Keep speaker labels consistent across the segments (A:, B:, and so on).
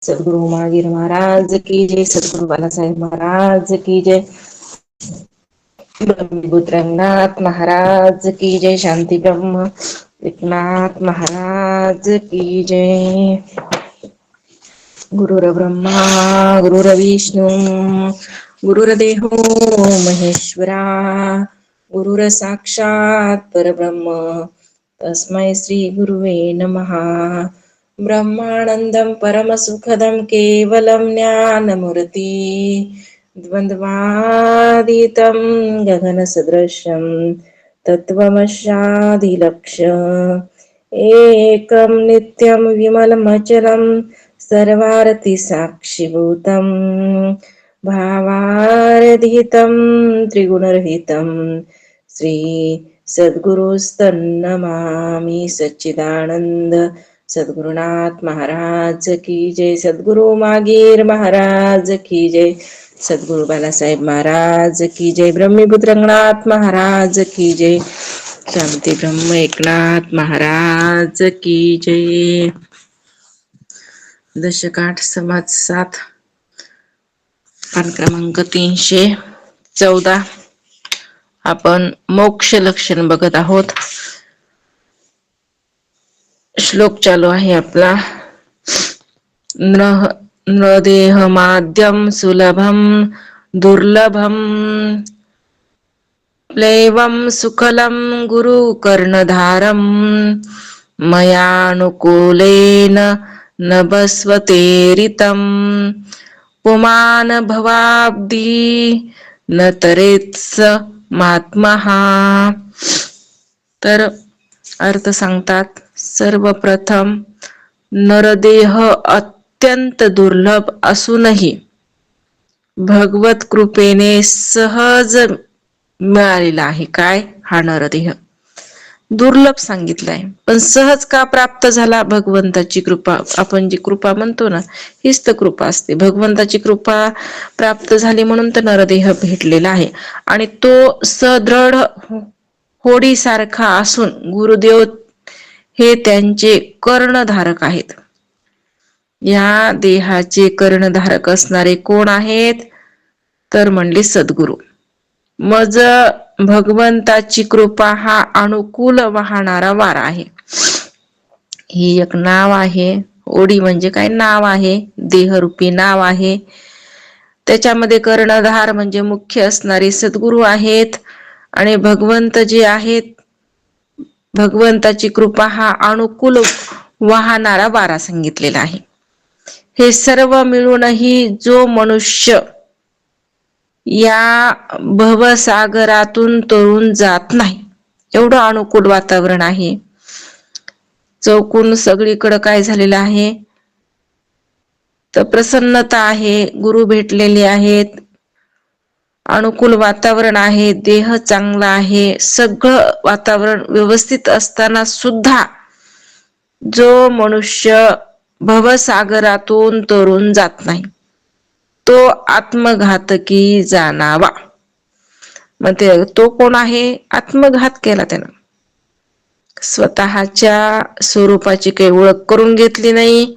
A: सद्गुरु महावीर महाराज की जय. सद्गुरु बालासाहेब महाराज की जय. ब्रह्मपुत्र रंगनाथ महाराज की जय. शांती ब्रह्म एकनाथ महाराज की जय. गुरुर ब्रह्मा गुरुर्विष्णू गुरुर्देवो महेश्वरा गुरुर साक्षात परब्रह्म तस्मै श्री गुरुवे नमः. ब्रह्मानंदं परमसुखदं केवलं ज्ञानमूर्ति द्वन्द्वातीतं गगनसदृशं तत्त्वमस्यादिलक्ष्य एकं नित्यं विमलमचलं सर्वार्थिसाक्षिभूतं भावारहितं त्रिगुणरहितं श्री सद्गुरुस्तन्नमामि. सच्चिदानंद सद्गुरुनाथ महाराज की जय. सद्गुरु मागीर महाराज की जय. सद्गुरु बालासाहेब महाराज की जय. ब्रह्मपुत्र रंगनाथ महाराज की जय. शांती ब्रह्म एकनाथ महाराज की जय. दशकाठ समाज 7 पान क्रमांक 314. आपण मोक्ष लक्षण बघत आहोत. श्लोक चालू आहे आपला. नृदेह माध्यम सुलभम दुर्लभम प्लेवम सुखलम गुरु कर्णधारम मयानुकूलेन न बस्वतेरितम पुमान भवाब्दी न तरेत्स महात्मः. तर अर्थ सांगतात. सर्वप्रथम नरदेह अत्यंत दुर्लभ असूनही भगवत कृपेने सहज मिळालेला आहे. काय? हा नरदेह दुर्लभ सांगितलाय, पण सहज का प्राप्त झाला? भगवंताची कृपा. आपण जी कृपा म्हणतो ना, हीच तर कृपा असते. भगवंताची कृपा प्राप्त झाली म्हणून तर नरदेह भेटलेला आहे. आणि तो सदृढ होडीसारखा असून गुरुदेव हे त्यांचे कर्णधारक आहेत. या देहाचे कर्णधारक असणारे कोण आहेत? तर म्हणले सद्गुरु. मज भगवंताची कृपा हा अनुकूल वाहणारा वारा आहे. ही एक नाव आहे. ओडी म्हणजे काय? नाव आहे, देहरूपी नाव आहे. त्याच्यामध्ये कर्णधार म्हणजे मुख्य असणारे सद्गुरु आहेत. आणि भगवंत जे आहेत, भगवंताची कृपा हा अनुकूल वाहणारा वारा सांगितलेला आहे. हे सर्व मिळूनही जो मनुष्य या भवसागरातून तरुण जात नाही, एवढं अनुकूल वातावरण आहे. चौकून सगळीकडे काय झालेलं आहे? तर प्रसन्नता आहे. गुरु भेटलेले आहेत, अनुकूल वातावरण आहे, देह चांगला आहे. सगळं वातावरण व्यवस्थित असताना सुद्धा जो मनुष्य भवसागरातून तरुण जात नाही, तो आत्मघातकी जाणावा. मग तो कोण आहे? आत्मघात केला त्यानं. स्वतःच्या स्वरूपाची काही ओळख करून घेतली नाही.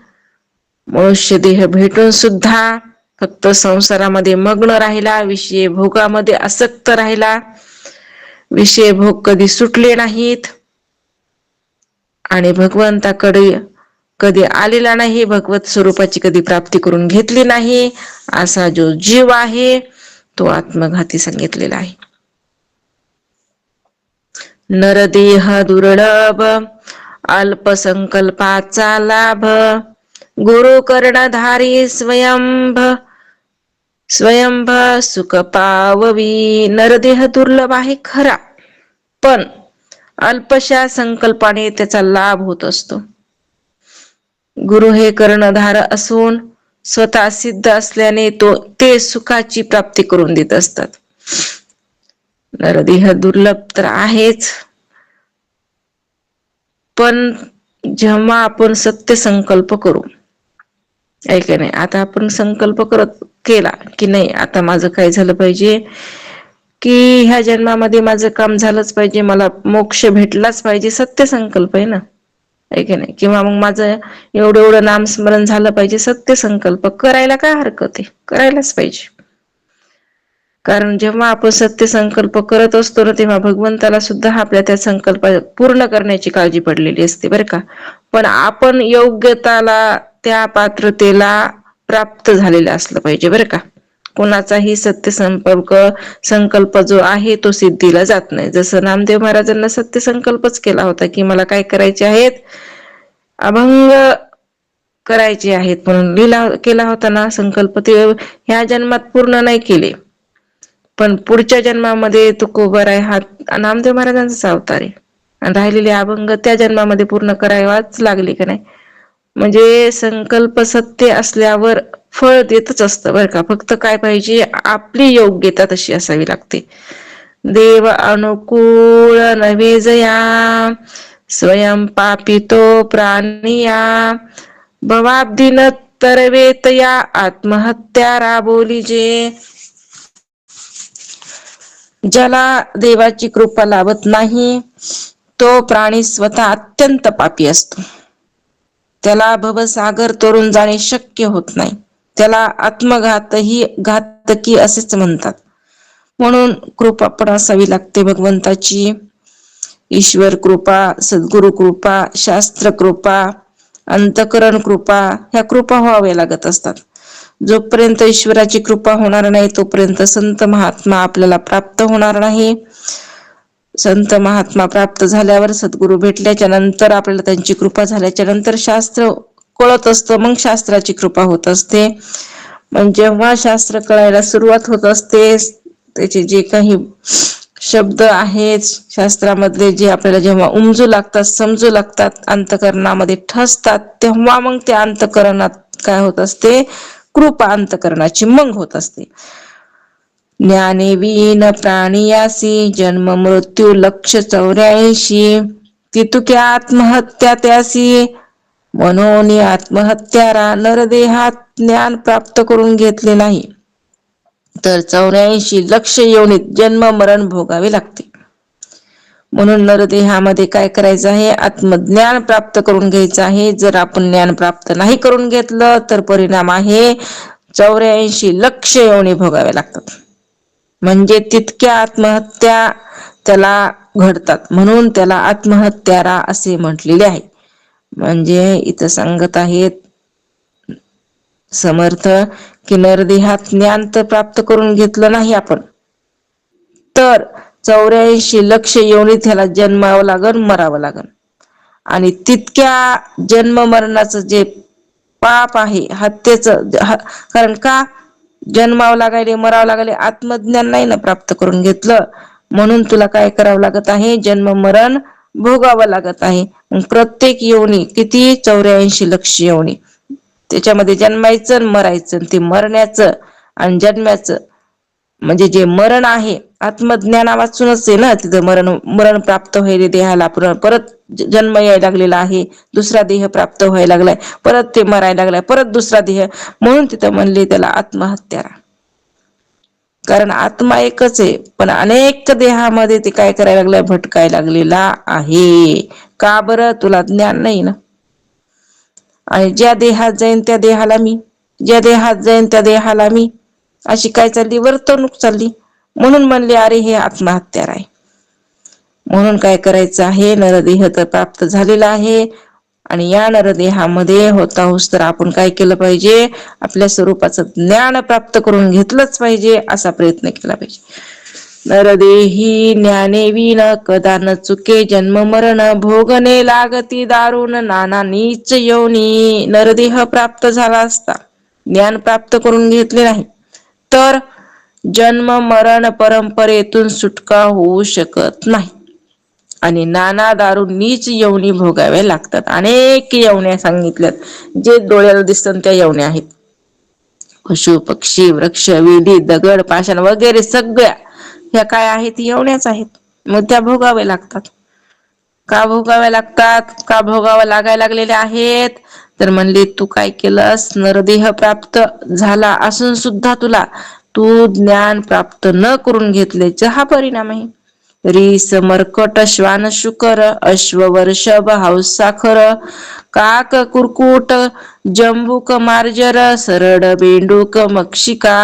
A: मनुष्य देह भेटून सुद्धा फक्त संसारामध्ये मग्न राहिला, विषय भोगामध्ये आसक्त राहिला. विषय भोग कधी सुटले नाहीत आणि भगवंताकडे कधी आलेला नाही, भगवत स्वरूपाची कधी प्राप्ती करून घेतली नाही. असा जो जीव आहे तो आत्मघाती सांगितलेला आहे. नरदेह दुर्लभ अल्पसंकल्पाचा लाभ गुरु कर्णधारी स्वयंभ सुख पाववी. नरदेह दुर्लभ आहे खरा, पण अल्पशा संकल्पाने त्याचा लाभ होत असतो. गुरु हे कर्णधार असून स्वतः सिद्ध असल्याने ते सुखाची प्राप्ती करून देत असतात. नरदेह दुर्लभ तर आहेच, पण जेव्हा आपण सत्य संकल्प करू, ऐका नाही, आता आपण संकल्प केला की नाही, आता माझं काय झालं पाहिजे, की ह्या जन्मामध्ये माझं काम झालंच पाहिजे, मला मोक्ष भेटलाच पाहिजे. सत्य संकल्प आहे ना. आहे की नाही. किंवा मग माझं एवढं एवढं नामस्मरण झालं पाहिजे, सत्य संकल्प करायला काय हरकत आहे, करायलाच पाहिजे. कारण जेव्हा आपण सत्य संकल्प करत असतो ना, तेव्हा भगवंताला सुद्धा आपल्या त्या संकल्प पूर्ण करण्याची काळजी पडलेली असते बरं का. पण आपण योग्यताला, त्या पात्रतेला प्राप्त झालेलं असलं पाहिजे बरं का. कोणाचाही सत्य संकल्प जो आहे तो सिद्धीला जात नाही. जसं नामदेव महाराजांना सत्य संकल्पच केला होता की मला काय करायचे आहेत, अभंग करायचे आहेत, म्हणून लिहिला केला होता ना संकल्प. ते ह्या जन्मात पूर्ण नाही केले, पण पुढच्या जन्मामध्ये तुकोबराय हा नामदेव महाराजांचाच अवतार आहे. आणि राहिलेले अभंग त्या जन्मामध्ये पूर्ण करावाच लागले का नाही. म्हणजे संकल्प सत्य असल्यावर फळ देतच असतं बरं का. फक्त काय पाहिजे, आपली योग्यता तशी असावी लागते. देव अनुकूल नवे जया, स्वयं पापितो प्राणिया, भवाब्धी न तरवेतया, आत्महत्या राबोली जे. ज्याला देवाची कृपा लाभत नाही, तो प्राणी स्वतः अत्यंत पापी असतो. त्याला भवसागर तोडून जाणे शक्य होत नाही. त्याला आत्मघातही घातकी असेच म्हणतात. म्हणून कृपा पण असावी लागते भगवंताची. ईश्वर कृपा, सद्गुरु कृपा, शास्त्र कृपा, अंतकरण कृपा, ह्या कृपा व्हाव्या लागत असतात. जोपर्यंत ईश्वराची कृपा होणार नाही, तोपर्यंत संत महात्मा आपल्याला प्राप्त होणार नाही. संत महात्मा प्राप्त झाल्यावर, सद्गुरू भेटल्याच्या नंतर, आपल्याला त्यांची कृपा झाल्याच्या नंतर शास्त्र कळत असतं, मग शास्त्राची कृपा होत असते. पण जेव्हा शास्त्र कळायला सुरुवात होत असते, त्याचे जे काही शब्द आहेत शास्त्रामधले, जे आपल्याला जेव्हा उमजू लागतात, समजू लागतात, अंतकरणामध्ये ठसतात, तेव्हा मग त्या अंतकरणात काय होत असते, कृपा अंतकरणाची मग होत असते. ज्ञाने विहीन प्राणियासी, जन्म मृत्यू लक्ष 84, तितुक्या आत्महत्या त्यासी, म्हणून आत्महत्यारा. नरदेहात ज्ञान प्राप्त करून घेतले नाही तर 84 लक्ष योनीत जन्म मरण भोगावे लागते. म्हणून नरदेहामध्ये काय करायचं आहे, आत्मज्ञान प्राप्त करून घ्यायचं आहे. जर आपण ज्ञान प्राप्त नाही करून घेतलं तर परिणाम आहे 84 लक्ष योनी भोगावे लागतात. म्हणजे तितक्या आत्महत्या त्याला घडतात, म्हणून त्याला आत्महत्यारा असे म्हटलेले आहे. म्हणजे इथं सांगत आहेत समर्थ की नरदेहात ज्ञान तर प्राप्त करून घेतलं नाही आपण, तर 84 लक्ष योनी त्याला जन्मावं लागल, मरावं लागल. आणि तितक्या जन्म मरणाचं जे पाप आहे, हत्येचं, कारण का जन्मावं लागायले, मरावं लागायले, आत्मज्ञान नाही ना प्राप्त करून घेतलं. म्हणून तुला काय करावं लागत आहे, जन्म मरण भोगावं लागत आहे. प्रत्येक योनी किती, 84 लक्ष योनी, त्याच्यामध्ये जन्मायचं, मरायचं. ते मरण्याचं आणि जन्माचं म्हणजे जे मरण आहे, आत्मज्ञाना वाचूनच आहे ना तिथं मरण प्राप्त व्हायले देहाला. परत जन्म यायला लागलेला आहे, दुसरा देह प्राप्त व्हायला लागलाय, परत ते मरायला लागलाय, परत दुसरा देह. म्हणून तिथं म्हणले त्याला आत्महत्या. कारण आत्मा एकच आहे, पण अनेक देहामध्ये ते काय करायला लागलाय, भटकायला लागलेला आहे. का बरं, तुला ज्ञान नाही ना. आणि ज्या देहात जाईन त्या देहाला मी, ज्या देहात जाईन त्या देहाला मी, अशी काय चालली, वर्तणूक चालली. म्हणून म्हणले अरे हे आत्महत्या आहे. म्हणून काय करायचं आहे, नरदेह तर प्राप्त झालेला आहे, आणि या नरदेहामध्ये होता होस तर आपण काय केलं पाहिजे, आपल्या स्वरूपाचं ज्ञान प्राप्त करून घेतलंच पाहिजे, असा प्रयत्न केला पाहिजे. नरदेही ज्ञाने विन कदा न चुके, जन्म मरण भोगणे लागती दारुण, नाना नीच योनी. नरदेह प्राप्त झाला असता, ज्ञान प्राप्त करून घेतले नाही, तर जन्म मरण परंपरेतून सुटका होऊ शकत नाही, आणि नाना दारू नीच योनी भोगाव्या लागतात. अनेक योन्या सांगितल्यात, जे डोळ्याला दिसतात त्या योन्या आहेत. पशु पक्षी वृक्ष विधी दगड पाषाण वगैरे सगळ्या ह्या काय आहेत, योन्याच आहेत. मग त्या भोगाव्या लागतात. का भोगाव्या लागतात, का भोगाव्या लागायला लागलेल्या आहेत, तर म्हणले तू काय केलंस, नरदेह प्राप्त झाला असून सुद्धा तू ज्ञान प्राप्त न करून घेतल्याचा हा परिणाम आहे. रीस मर्कट श्वान शुकर अश्व वर्षभ हौस साखर काक कुरकुट जंबूक मार्जर सरड बेंडूक मक्षिका.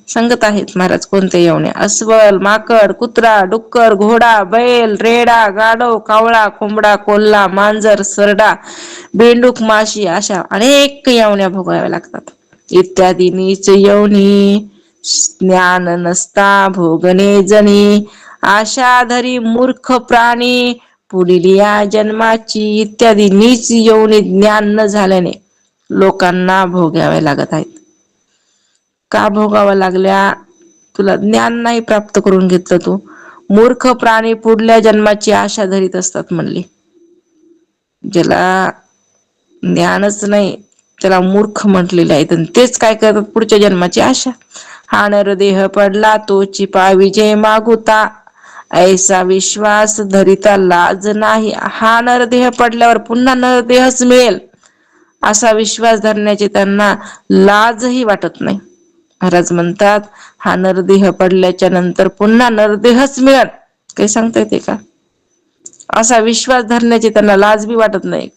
A: सांगत आहेत महाराज कोणत्या येवण्या. अस्वल, माकड, कुत्रा, डुक्कर, घोडा, बैल, रेडा, गाढव, कावळा, कोंबडा, कोल्हा, मांजर, सरडा, बेंडूक, माशी अशा अनेक येवण्या भोगाव्या लागतात. इत्यादी नीच येवनी ज्ञान नसता भोगणे जनी आशाधरी मूर्ख प्राणी पुढील या जन्माची. इत्यादी नीच येवनी ज्ञान न झाल्याने लोकांना भोगाव्या लागत आहेत. का भोगावा लागल्या? तुला ज्ञान नाही प्राप्त करून घेतलं तू. मूर्ख प्राणी पुढल्या जन्माची आशा धरीत असतात म्हणले. ज्याला ज्ञानच नाही त्याला मूर्ख म्हटलेले आहेत. आणि तेच काय करतात? पुढच्या जन्माची आशा. हा नरदेह पडला तोची पाविजे मागुता ऐसा विश्वास धरिता लाज नाही. हा नरदेह पडल्यावर पुन्हा नरदेहच मिळेल असा विश्वास धरण्याची त्यांना लाजही वाटत नाही. महाराज म्हणतात हा नरदेह पडल्याच्या नंतर पुन्हा नरदेहच मिळेल काही सांगता येते का? असा विश्वास धरण्याची त्यांना लाज बी वाटत नाही.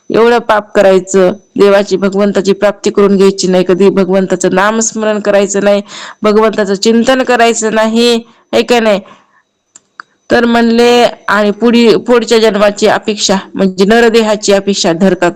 A: एवढं पाप करायचं, देवाची भगवंताची प्राप्ती करून घ्यायची नाही, कधी भगवंताचं नामस्मरण करायचं नाही, भगवंताचं चिंतन करायचं नाही, हे का नाही. तर म्हणले आणि पुढच्या जन्माची अपेक्षा म्हणजे नरदेहाची अपेक्षा धरतात.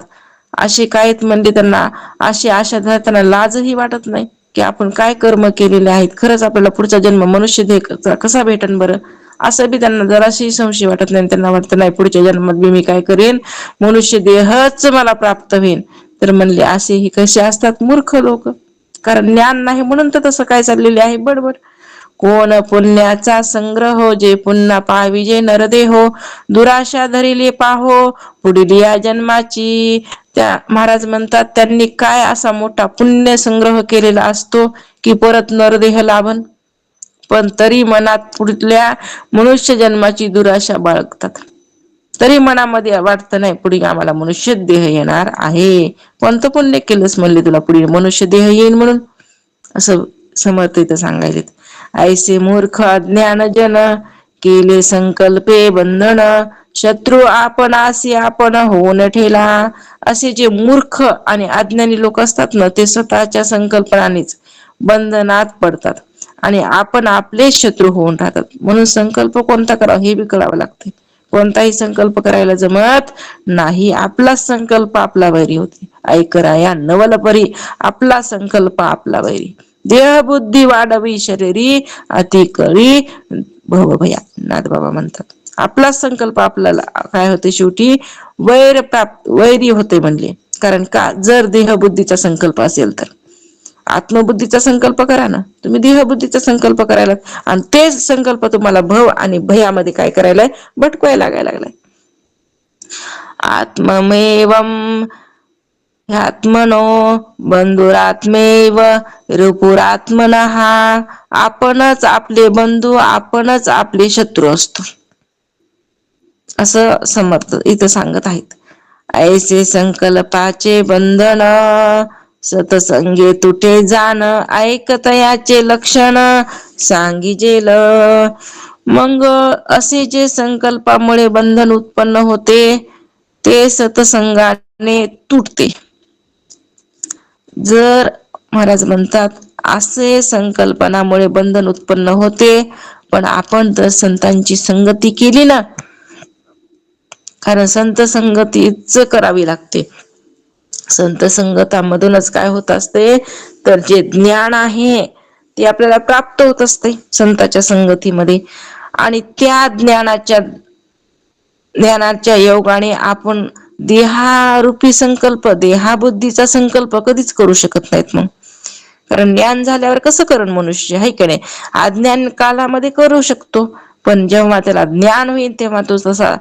A: असे कायत म्हणले त्यांना अशी आशा धरताना लाजही वाटत नाही की आपण काय कर्म केलेले आहेत, खरंच आपल्याला पुढचा जन्म मनुष्य देह कसा भेटन बरं, असं बी त्यांना जराशी संशय वाटत नाही. त्यांना वाटतं नाही पुढच्या जन्मात बी मी काय करेन, मनुष्य देहच मला प्राप्त होईल. तर म्हणले असे ही कसे असतात मूर्ख लोक, कारण ज्ञान नाही म्हणून तर तसं काय चाललेले आहे बडबड. कोण पुण्याचा संग्रह जे पुन्हा पाविजे नरदेहो दुराशा धरिले पाहो पुढील या जन्माची. त्या महाराज म्हणतात त्यांनी काय असा मोठा पुण्य संग्रह केलेला असतो की परत नरदेह लाभन, पण तरी मनात पुढल्या मनुष्य जन्माची दुराशा बाळगतात. तरी मनामध्ये वाटतं नाही पुढे आम्हाला मनुष्य देह येणार आहे. कोणतं पुण्य केलंस म्हणले तुला पुढे मनुष्य देह येईल म्हणून, असं समर्थ इथं सांगायचे. ऐसे मूर्ख अज्ञान जन केले संकल्पे बंधन शत्रू आपणासी आपण होऊन ठेला. असे जे मूर्ख आणि अज्ञानी लोक असतात ना ते स्वतःच्या संकल्पनानेच बंधनात पडतात आणि आपण आपले शत्रू होऊन राहतात. म्हणून संकल्प कोणता करावा हे बी कळावं लागते. कोणताही संकल्प करायला जमत नाही. आपलाच संकल्प आपला वैरी होते. ऐकराया नवलपरी आपला संकल्प आपला वैरी. देह बुद्धी वाढवी शरीरी अति करी भवभया. नाथबाबा म्हणतात आपलाच संकल्प आपल्याला काय होते शेवटी वैर प्राप्त वैरी होते म्हणले. कारण का जर देहबुद्धीचा संकल्प असेल तर आत्मबुद्धीचा संकल्प करा ना तुम्ही, देहबुद्धीचा संकल्प करायला आणि तेच संकल्प तुम्हाला भव आणि भयामध्ये काय करायलाय भटकवायला लागायला लागलाय. आत्ममेवम आत्मनो बंधुरात्मेव रिपुरात्मनः. आपणच आपले बंधू आपणच आपले शत्रू असतो असं समर्थ इथं सांगत आहेत. ऐसे संकल्पाचे बंधन सतसंगे तुटे जाण ऐकतयाचे लक्षण सांगिजेल. मग असे जे संकल्पामुळे बंधन उत्पन्न होते ते सतसंगाने तुटते. जर महाराज म्हणतात असे संकल्पनामुळे बंधन उत्पन्न होते, पण आपण जर संतांची संगती केली ना, कारण संत संगतीच करावी लागते. संत संगतामधूनच काय होत असते तर जे ज्ञान आहे ते आपल्याला प्राप्त होत असते संतांच्या संगतीमध्ये. आणि त्या ज्ञानाच्या योगाने आपण देहारूपी संकल्प देहाबुद्धीचा संकल्प कधीच करू शकत नाहीत. मग कारण ज्ञान झाल्यावर कसं करण मनुष्य, आहे की नाही. अज्ञान कालामध्ये करू शकतो, पण जेव्हा त्याला ज्ञान होईल तेव्हा तो तसा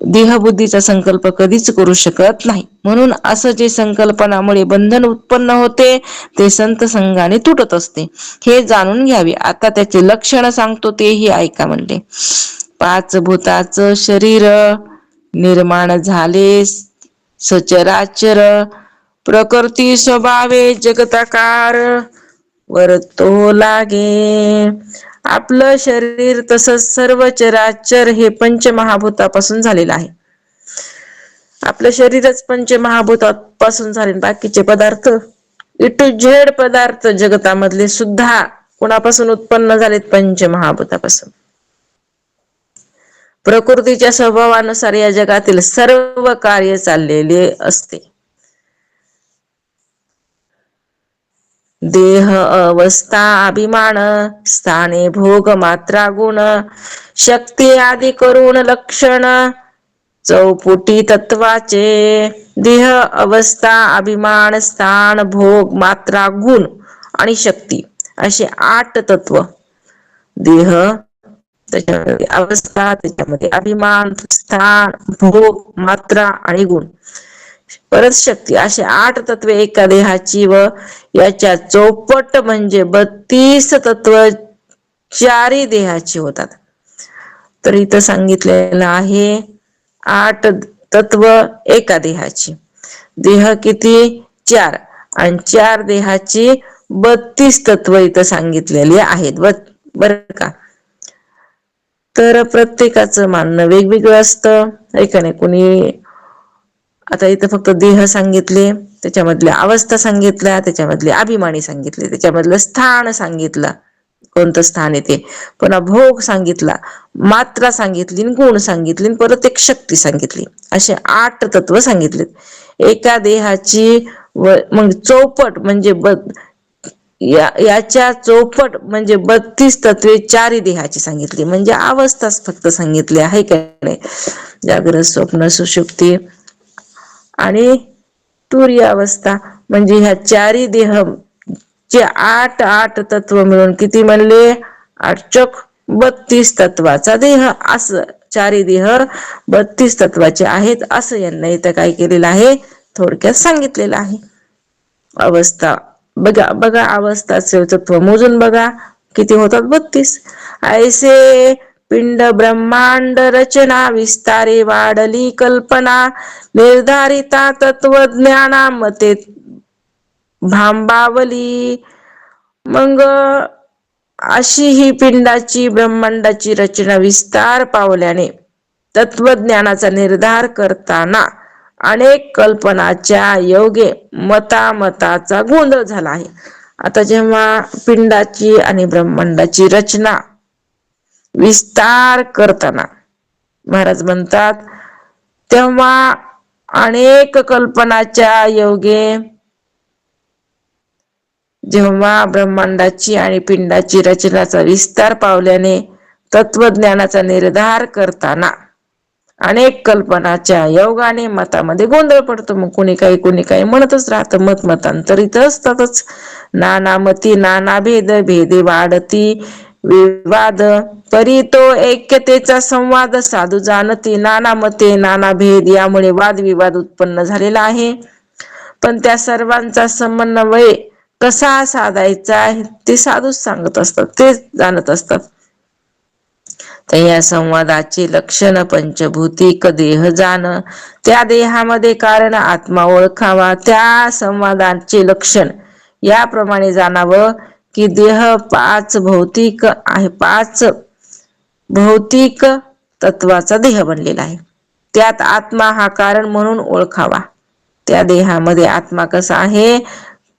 A: देहबुद्धीचा संकल्प कधीच करू शकत नाही. म्हणून असं जे संकल्पनामुळे बंधन उत्पन्न होते ते संत संघाने तुटत असते, हे जाणून घ्यावे. आता त्याचे लक्षण सांगतो तेही ऐका म्हणले. पाच भूताचं शरीर निर्माण झाले सचराचर प्रकृती स्वभावे जगताकार वरतो लागे आपलं शरीर तसंच सर्व चराचर हे पंचमहाभूतापासून झालेलं आहे. आपलं शरीरच पंचमहाभूतापासून झाले, बाकीचे पदार्थ ए टू झेड पदार्थ जगतामधले सुद्धा कोणापासून उत्पन्न झालेत? पंचमहाभूतापासून. प्रकृतीच्या स्वभावानुसार या जगातील सर्व कार्य चाललेले असते. देह अवस्था अभिमान स्थाने भोग मात्रा गुण शक्ती आदी करून लक्षण चौपुटी तत्वाचे. देह अवस्था अभिमान स्थान भोग मात्रा गुण आणि शक्ती असे 8 तत्व. देह, त्याच्यामध्ये अवस्था, त्याच्यामध्ये अभिमान, स्थान, भोग, मात्रा आणि गुण, परत शक्ती असे 8 तत्वे एका देहाची व याच्या चौपट म्हणजे 32 तत्व चारी देहाची होतात. तर इथं सांगितलेलं आहे 8 तत्व एका देहाची. देह किती? 4 आणि 4 देहाची 32 तत्व इथं सांगितलेली आहेत बर का. तर प्रत्येकाचं मानणं वेगवेगळं असतं, आहे का नाही. कोणी आता इथं फक्त देह सांगितले, त्याच्यामधल्या अवस्था सांगितल्या, त्याच्यामधले अभिमानी सांगितले, त्याच्यामधलं स्थान सांगितलं, कोणतं स्थान येते, पुन्हा भोग सांगितला, मात्रा सांगितली, गुण सांगितली, परत एक शक्ती सांगितली. असे 8 तत्व सांगितलेत एका देहाची. मग चौपट म्हणजे याच्या चौपट म्हणजे 32 तत्वे चारी देहाची सांगितली, म्हणजे अवस्थाच फक्त सांगितली आहे का नाही. जागृत, स्वप्न, सुषुप्ती आणि तुर्य अवस्था, म्हणजे ह्या चारी देह चे 8 तत्व मिळून किती म्हणले? 8 32 तत्वाचा देह. असं चारी देह 32 तत्वाचे आहेत असं यांना इथं काय केलेलं आहे? थोडक्यात सांगितलेलं आहे. अवस्था बघा अवस्थाचे तत्व मोजून बघा किती होतात? 32. ऐसे पिंड ब्रह्मांड रचना विस्तारे वाढली कल्पना निर्धारिता तत्वज्ञाना मते भांबावली. मग अशी ही पिंडाची ब्रह्मांडाची रचना विस्तार पावल्याने तत्वज्ञानाचा निर्धार करताना अनेक कल्पनाच्या योगे मताचा गोंधळ झाला आहे. आता जेव्हा पिंडाची आणि ब्रह्मांडाची रचना विस्तार करताना महाराज म्हणतात, तेव्हा अनेक कल्पनाच्या योगे जेव्हा ब्रह्मांडाची आणि पिंडाची रचनाचा विस्तार पावल्याने तत्वज्ञानाचा निर्धार करताना अनेक कल्पनाच्या योगाने मतामध्ये गोंधळ पडतो. मग कोणी काही म्हणतच राहतं, मतांतरित असतातच. नाना मती नाना भेद भेदे वाढती विवाद तरी तो ऐक्यतेचा संवाद साधू जाणती. नाना मते नाना भेद यामुळे वादविवाद उत्पन्न झालेला आहे, पण त्या सर्वांचा समन्वय कसा साधायचा ते साधूच सांगत असतात, ते जाणत असतात. तर या संवादाचे लक्षण पंचभूतिक देह जाण, त्या देहामध्ये कारण आत्मा ओळखावा. त्या संवादाचे लक्षण याप्रमाणे जाणावं की देह 5 भौतिक आहे, 5 भौतिक तत्वाचा देह बनलेला आहे. त्यात आत्मा हा कारण म्हणून ओळखावा. त्या देहामध्ये आत्मा कसा आहे?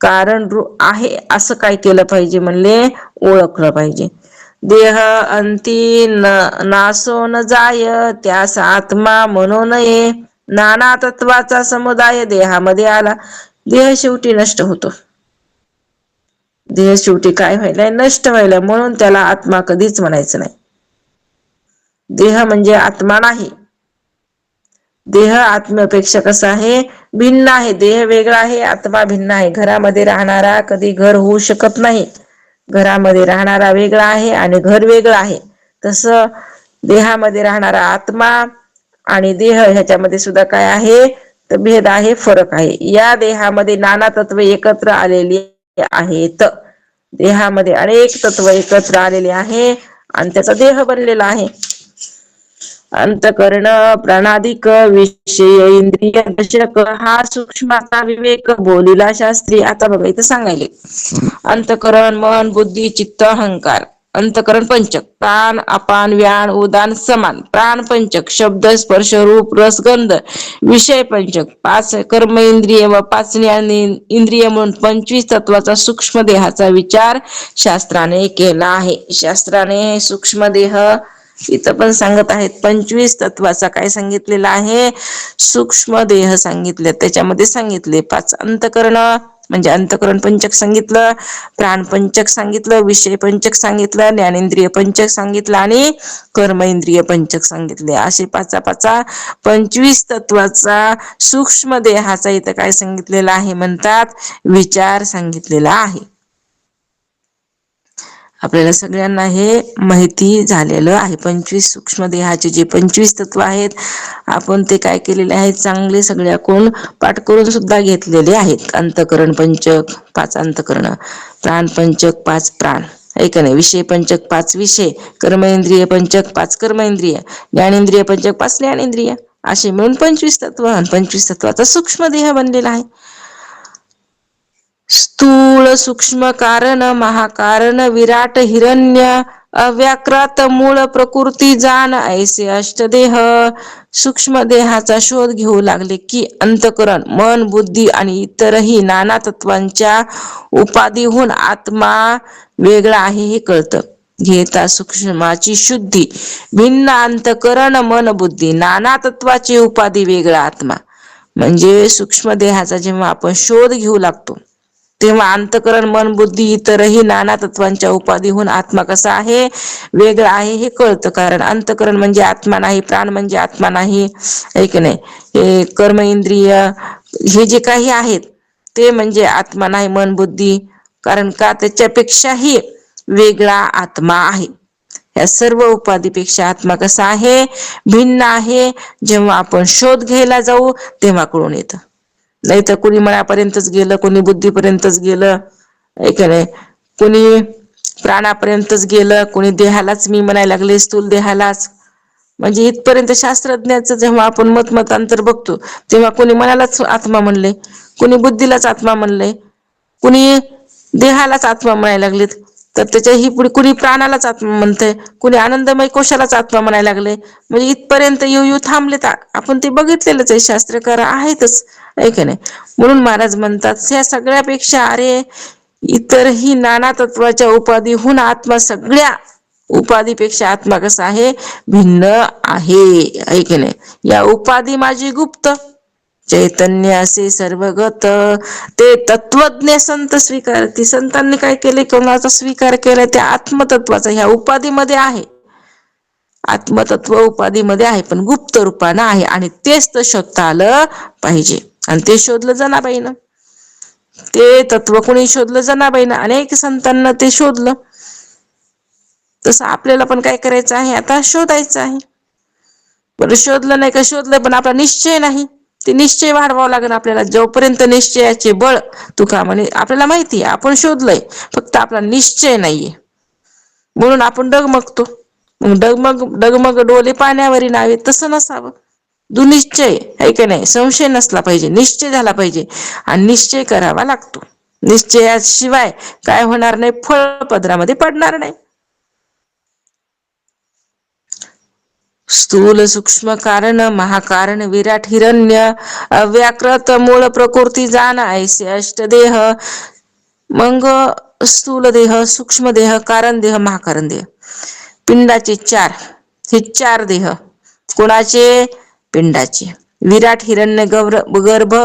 A: कारण आहे असं काय केलं पाहिजे? म्हणले ओळखलं पाहिजे. देह अंती नासो न जाय त्यास आत्मा म्हणू नये. नाना तत्वाचा समुदाय देहामध्ये आला. देह शेवटी नष्ट होतो. देह शेवटी काय व्हायलाय? नष्ट व्हायला, म्हणून त्याला आत्मा कधीच म्हणायचं नाही. देह म्हणजे आत्मा नाही. देह आत्म्यापेक्षा कसा आहे? भिन्न आहे. देह वेगळा आहे, आत्मा भिन्न आहे. घरामध्ये राहणारा कधी घर होऊ शकत नाही. घरामध्ये राहणारा वेगळा आहे आणि घर वेगळं आहे. तसं देहामध्ये राहणारा आत्मा आणि देह ह्याच्यामध्ये सुद्धा काय आहे? तर भेद आहे, फरक आहे. या देहामध्ये नाना तत्वे एकत्र आलेली आहेत. देहामध्ये अनेक तत्व एकत्र आलेले आहे आणि त्याचा देह बनलेला आहे. अंतकरण प्राणादिक विषय इंद्रिय दशक हा सूक्ष्माचा विवेक बोलिला शास्त्री. आता बघा इथं सांगायले अंतकरण मन बुद्धी चित्त अहंकार अंतकरण पंचक. प्राण, अपान, व्यान, उदान, समान. प्राण पंचक शब्द, स्पर्श, रूप, रस, गंध. विषय पंचक 5 कर्म इंद्रिय व 5 ज्ञान इंद्रिय म्हणून 25 तत्वाचा सूक्ष्म देहाचा विचार शास्त्राने केला आहे. शास्त्राने सूक्ष्म देह इथं पण सांगत आहेत. 25 तत्वाचा काय सांगितलेला आहे? सूक्ष्म देह सांगितले. त्याच्यामध्ये सांगितले 5 अंतकरण म्हणजे अंतकरण पंचक सांगितलं, प्राण पंचक सांगितलं, विषय पंचक सांगितलं, ज्ञानेंद्रिय पंचक सांगितलं आणि कर्म इंद्रिय पंचक सांगितले. असे 5 25 तत्वाचा सूक्ष्म देहाचा इथं काय सांगितलेला आहे म्हणतात? विचार सांगितलेला आहे. आपल्याला सगळ्यांना हे माहिती झालेलं आहे. 25 सूक्ष्म देहाचे जे 25 तत्व आहेत, आपण ते काय केलेले आहेत? चांगले सगळ्याकडून पाठ करून सुद्धा घेतलेले आहेत. अंतकरण पंचक 5 अंतकरण, प्राण पंचक 5 प्राण, ऐका नाही, विषय पंचक 5 विषय, कर्मेंद्रिय पंचक 5 कर्मेंद्रिय, ज्ञानेंद्रिय पंचक 5 ज्ञानेंद्रिय, असे मिळून 25 तत्व. 25 तत्वाचा सूक्ष्म देह बनलेला आहे. स्थूल सूक्ष्म कारण महाकारण विराट हिरण्य अव्याकृत मूळ प्रकृती जाण ऐसे अष्टदेह. सूक्ष्म देहाचा शोध घेऊ लागले की अंतकरण, मन, बुद्धी आणि इतरही नाना तत्वांच्या उपाधीहून आत्मा वेगळा आहे हे कळतं. घेता सूक्ष्माची शुद्धी, भिन्न अंतकरण, मन, बुद्धी, नाना तत्वाची उपाधी, वेगळा आत्मा. म्हणजे सूक्ष्म देहाचा जेव्हा आपण शोध घेऊ लागतो तेव्हा अंतकरण, मन, बुद्धी इतरही नाना तत्वांच्या उपाधीहून आत्मा कसा आहे? वेगळा आहे हे कळतं. कारण अंतकरण म्हणजे आत्मा नाही, प्राण म्हणजे आत्मा नाही, ऐक नाही, हे कर्म इंद्रिय हे जे काही आहेत ते म्हणजे आत्मा नाही, मन, बुद्धी. कारण का? त्याच्यापेक्षाही वेगळा आत्मा आहे. या सर्व उपाधीपेक्षा आत्मा कसा आहे? भिन्न आहे. जेव्हा आपण शोध घ्यायला जाऊ तेव्हा कळून येतं. नाही तर कुणी मनापर्यंतच गेलं, कोणी बुद्धीपर्यंतच गेलं, ऐक नाही, कुणी प्राणापर्यंतच गेलं, कोणी देहालाच मी म्हणायला लागले, स्थूल देहालाच. म्हणजे इथपर्यंत शास्त्रज्ञाचं जेव्हा आपण मतांतर बघतो तेव्हा कोणी मनालाच आत्मा म्हणले, कोणी बुद्धीलाच आत्मा म्हणले, कुणी देहालाच आत्मा म्हणायला लागलेत. तर त्याच्या ही पुढे कुणी प्राणालाच आत्मा म्हणतंय, कुणी आनंदमय कोशालाच आत्मा म्हणायला लागले. म्हणजे इथपर्यंत येऊ थांबलेत. आपण ते बघितलेलंच आहे, शास्त्रकार आहेतच, ऐक नाही. म्हणून महाराज म्हणतात या सगळ्यापेक्षा अरे इतरही नाना तत्वाच्या उपाधीहून आत्मा सगळ्या उपाधीपेक्षा आत्मा कसा आहे? भिन्न आहे, ऐक नाही. या उपाधी माझी गुप्त, चैतन्य असे सर्वगत, ते तत्वज्ञ संत स्वीकारती. संतांनी काय केले? कोणाचा स्वीकार केला? त्या आत्मतत्वाचा ह्या उपाधीमध्ये आहे. आत्मतत्व उपाधीमध्ये आहे पण गुप्त रूपानं आहे आणि तेच तर शोधता आलं पाहिजे. आणि ते शोधलं जनाबाईनं. ते तत्व कोणी शोधलं? जनाबाईनं. अनेक संतांना ते शोधलं. तसं आपल्याला पण काय करायचं आहे? आता शोधायचं आहे. बरं शोधलं नाही का? शोधलं पण आपला निश्चय नाही. ते निश्चय वाढवावं लागेल आपल्याला. जोपर्यंत निश्चयाचे बळ, तुका म्हणे, आपल्याला माहिती आहे आपण शोधलंय, फक्त आपला निश्चय नाहीये म्हणून आपण डगमगतो. मग डगमग डोले पाण्यावरी नावे, तसं नसावं. दुनिश्चय आहे का नाही? संशय नसला पाहिजे, निश्चय झाला पाहिजे. आणि निश्चय करावा लागतो. निश्चयाशिवाय काय होणार नाही? फळ पदरामध्ये पडणार नाही. स्थूल सूक्ष्म कारण महाकारण विराट हिरण्य अव्याकृत मूळ प्रकृती जाण ऐसे अष्टदेह. मग स्थूल देह, सूक्ष्म देह, कारण देह, महाकारण देह, पिंडाचे 4, हे 4 देह कोणाचे? पिंडाचे. विराट हिरण्य गर्भ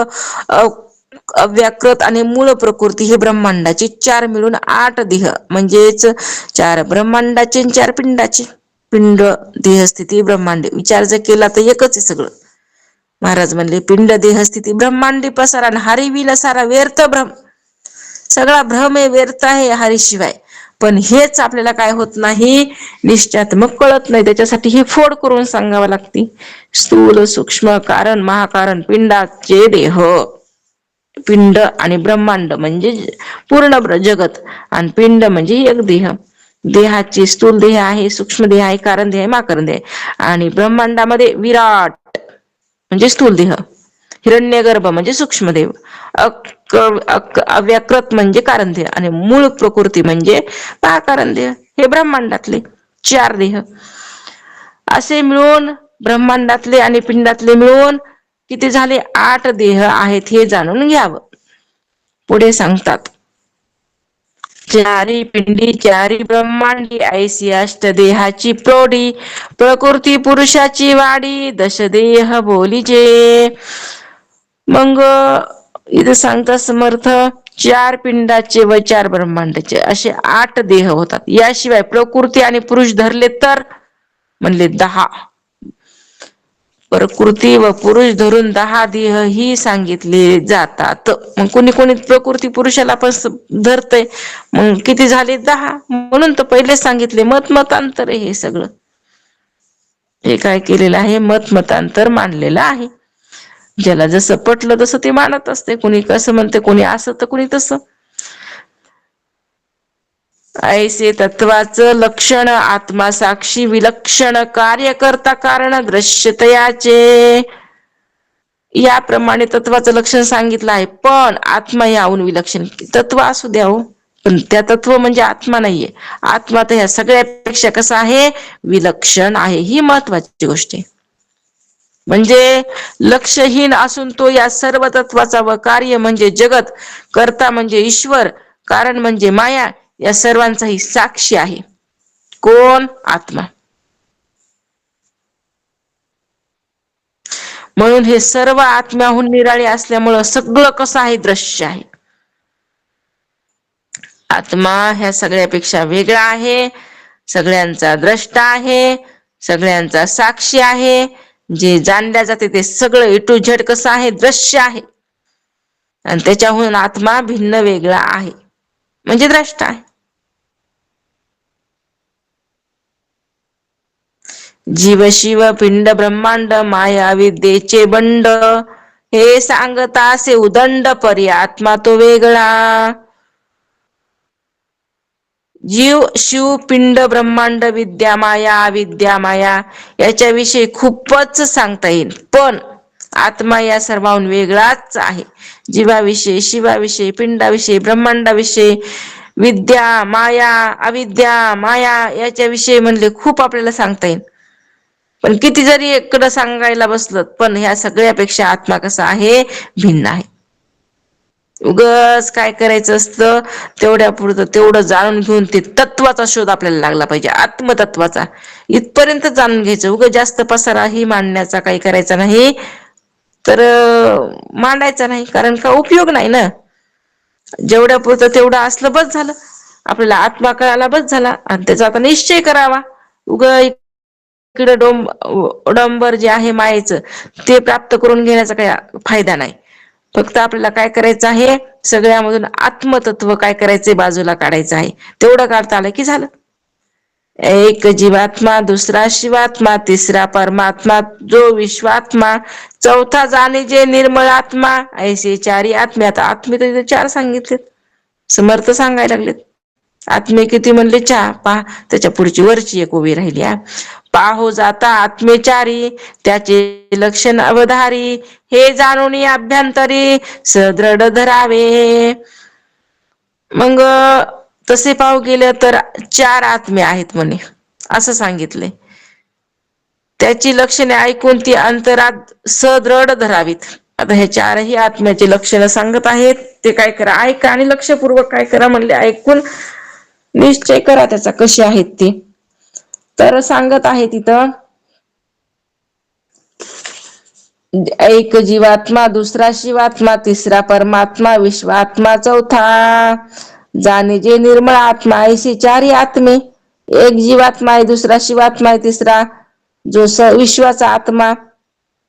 A: अव्याकृत आणि मूळ प्रकृती हे ब्रह्मांडाचे 4 मिळून 8 देह. म्हणजेच 4 ब्रह्मांडाचे 4 पिंडाचे. पिंड देहस्थिती ब्रह्मांड विचार जर केला तर एकच आहे सगळं. महाराज म्हणले पिंड देहस्थिती ब्रह्मांडी पसारा हरिविन सारा व्यर्थ भ्रम. सगळा भ्रम आहे, व्यर्थ आहे हरीशिवाय. पण हेच आपल्याला काय होत नाही? निश्चयात मग कळत नाही. त्याच्यासाठी हे फोड करून सांगावं लागते. स्थूल सूक्ष्म कारण महाकारण पिंडाचे देह. पिंड आणि ब्रह्मांड म्हणजे पूर्ण जगत, आणि पिंड म्हणजे एक देह. देहाची स्थूल देह आहे, सूक्ष्म देह आहे, कारण देह आहे, महाकारण देह आहे. आणि ब्रह्मांडामध्ये विराट म्हणजे स्थूल देह, हिरण्यगर्भ म्हणजे सूक्ष्म देह, अव्याकृत म्हणजे कारण देह, आणि मूळ प्रकृती म्हणजे महाकारण देह. हे ब्रह्मांडातले 4 देह असे मिळून ब्रह्मांडातले आणि पिंडातले मिळून किती झाले? 8 देह आहेत हे जाणून घ्यावं. पुढे सांगतात, चारी पिंडी चारी ब्रह्मांडी ऐसी अष्टदेहाची प्रौढी प्रकृती पुरुषाची वाडी दशदेह बोलीचे. मग इथं सांगता समर्थ 4 पिंडाचे व 4 ब्रह्मांडाचे असे 8 देह होतात. याशिवाय प्रकृती आणि पुरुष धरले तर म्हणले 10. प्रकृती व पुरुष धरून 10 देह ही सांगितले जातात. मग कोणी कोणी प्रकृती पुरुषाला पण धरतय, मग किती झाले? 10. म्हणून तर पहिले सांगितले मतांतर आहे हे सगळं. हे काय केलेलं आहे? मतांतर मांडलेलं आहे. ज्याला जसं पटलं तसं ते मानत असते. कोणी कसं म्हणते, कोणी असं तर कोणी तसं. ऐसे तत्वाचं लक्षण आत्मा साक्षी विलक्षण कार्य करता कारण दृश्यतयाचे. याप्रमाणे तत्वाचं लक्षण सांगितलं आहे. पण आत्मा याहून विलक्षण. तत्व असू द्या हो, पण त्या तत्व म्हणजे आत्मा नाहीये. आत्मा तर ह्या सगळ्यापेक्षा कसा आहे? विलक्षण आहे. ही महत्वाची गोष्ट आहे. म्हणजे लक्षहीन असून तो या सर्व तत्वाचा व कार्य म्हणजे जगत, कर्ता म्हणजे ईश्वर, कारण म्हणजे माया, या सर्वांचाही साक्षी आहे. कोण? आत्मा. म्हणून हे सर्व आत्म्याहून निराळे असल्यामुळं सगळं कसं आहे? दृश्य आहे. आत्मा ह्या सगळ्यापेक्षा वेगळा आहे, सगळ्यांचा द्रष्टा आहे, सगळ्यांचा साक्षी आहे. जे जाणल्या जाते ते सगळं ए टू झेड कसं आहे? दृश्य आहे. आणि त्याच्याहून आत्मा भिन्न वेगळा आहे, म्हणजे द्रष्टा आहे. जीव शिव पिंड ब्रह्मांड माया विद्येचे बंड हे सांगता असे उदंड परी आत्मा तो वेगळा. जीव शिव पिंड ब्रह्मांड विद्या माया याच्याविषयी खूपच सांगता येईल, पण आत्मा या सर्वांहून वेगळाच आहे. जीवाविषयी, शिवाविषयी, पिंडाविषयी, ब्रह्मांडाविषयी, विद्या माया अविद्या माया याच्याविषयी म्हणले खूप आपल्याला सांगता येईल. पण किती जरी इकडं सांगायला बसलं, पण ह्या सगळ्यापेक्षा आत्मा कसा आहे? भिन्न आहे. उगच काय करायचं असतं? तेवढ्या पुरतं तेवढं जाणून घेऊन ते तत्वाचा शोध आपल्याला लागला पाहिजे, आत्मतत्वाचा. इथपर्यंत जाणून घ्यायचं. उगच जास्त पसाराही मांडण्याचा काही करायचा नाही, तर मांडायचा नाही, कारण का उपयोग नाही ना. जेवढ्या पुरतं तेवढं असलं बस झालं. आपल्याला आत्मा कळाला बस झाला, आणि त्याचा आता निश्चय करावा. इकडे डोंबर जे आहे मायेचं, ते प्राप्त करून घेण्याचा काही फायदा नाही. फक्त आपल्याला काय करायचं आहे? सगळ्यामधून आत्मतत्व काय करायचंय? बाजूला काढायचं आहे. तेवढं काढता आलं की झालं. एक जीवात्मा, दुसरा शिवात्मा, तिसरा परमात्मा जो विश्वात्मा, चौथा जाणे जे निर्मळ आत्मा, ऐसे 4 आत्मे. आता आत्मे तर 4 सांगितलेत, समर्थ सांगायला लागलेत. आत्मे किती म्हणले? 4. पहा त्याच्या पुढची वरची एक उभी राहिली. पाहो जाता आत्मेचारी त्याचे लक्षण अवधारी, हे जाणून अभ्यंतरी सदृढ धरावे. मग तसे पाहू गेलं तर 4 आत्मे आहेत म्हणे, असं सांगितले. त्याची लक्षणे ऐकून ती अंतरात सदृढ धरावीत. आता हे 4ही आत्म्याची लक्षणं सांगत आहेत. ते काय करा? ऐका आणि लक्षपूर्वक काय करा म्हणले? ऐकून निश्चय करा त्याचा कसे आहेत ते. तर सांगत आहे तिथं, एक जीवात्मा, दुसरा शिवात्मा, तिसरा परमात्मा, विश्वात्मा, चौथा जाणे जे निर्मळ आत्मा. ऐसे 4 आत्मे. एक जीवात्मा आहे, दुसरा शिवात्मा आहे, तिसरा जो विश्वाचा आत्मा,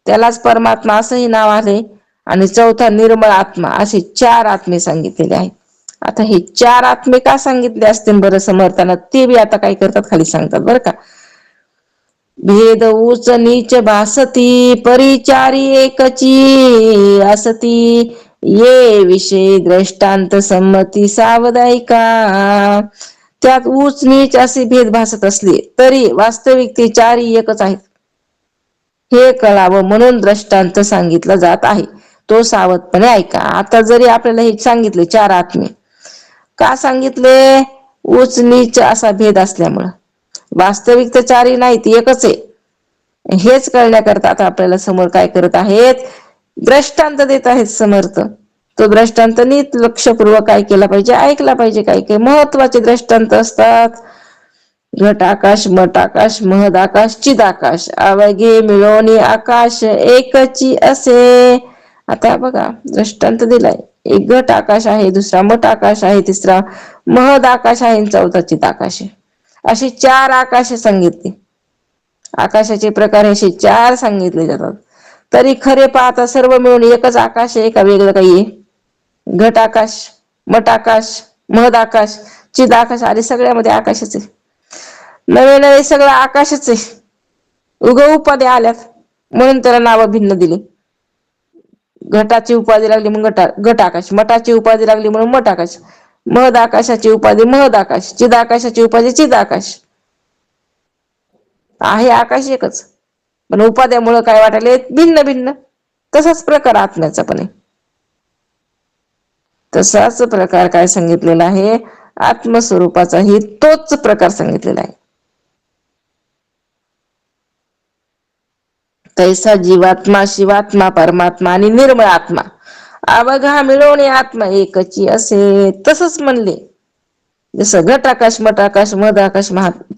A: त्यालाच परमात्मा असंही नाव आहे, आणि चौथा निर्मळ आत्मा. असे 4 आत्मे सांगितलेले आहेत. आता हे 4 आत्मे का सांगितले असतील बरं समर्थानं? ते बी आता काय करतात? खाली सांगतात बरं का. भेद उच नीच भासती परिचारी एकची असती, ये विषय दृष्टांत संमती सावधायिका. त्यात उच नीच असे भेद भासत असले तरी वास्तविक ते 4 एकच आहेत, हे कळावं म्हणून दृष्टांत सांगितलं जात आहे. तो सावधपणे ऐका. आता जरी आपल्याला हे सांगितले 4 आत्मे, का सांगितले? उच नीच असा भेद असल्यामुळं वास्तविक तर चारही नाहीत, एकच आहे. हेच कळण्याकरता आता आपल्याला समोर काय करत आहेत, दृष्टांत देत आहेत समर्थ. तो दृष्टांत नीट लक्षपूर्वक काय केला पाहिजे, ऐकला पाहिजे. काही काही महत्वाचे दृष्टांत असतात. घट आकाश, मठ आकाश, महद आकाश, चिद आकाश, अवघे मिळवणी आकाश एकची असे. आता बघा दृष्टांत दिलाय, एक घट आकाश आहे, दुसरा मठ आकाश आहे, तिसरा महद आकाश आहे, चौथा चित आकाश आहे. अशी चार आकाशे सांगितली. आकाशाचे प्रकार असे चार सांगितले जातात. तरी खरे पाहता सर्व मिळून एकच आकाश आहे का वेगळं काही आहे? घट आकाश, मठ आकाश, महद आकाश, चिद आकाश, आणि सगळ्यामध्ये आकाशच आहे. नवे नवे सगळं आकाशच आहे. उग उपाध्या आल्यात म्हणून त्याला नाव भिन्न दिली. घटाची उपाधी लागली म्हणून घट आकाश, मठाची उपाधी लागली म्हणून मठ आकाश, महद आकाशाची उपाधी महद आकाश, चिद आकाशाची उपाधी चिद आकाश. आहे आकाश एकच, पण उपाध्यामुळे काय वाटायले भिन्न भिन्न. तसाच प्रकार आत्म्याचा पण आहे. तसाच प्रकार काय सांगितलेला आहे, आत्मस्वरूपाचाही तोच प्रकार सांगितलेला आहे. तैसा जीवात्मा, शिवात्मा, परमात्मा आणि निर्मळ आत्मा अवघा मिळवणे आत्मा एकची असे. तसंच म्हणले. जसं घट आकाश, मठ आकाश, मध आकाश,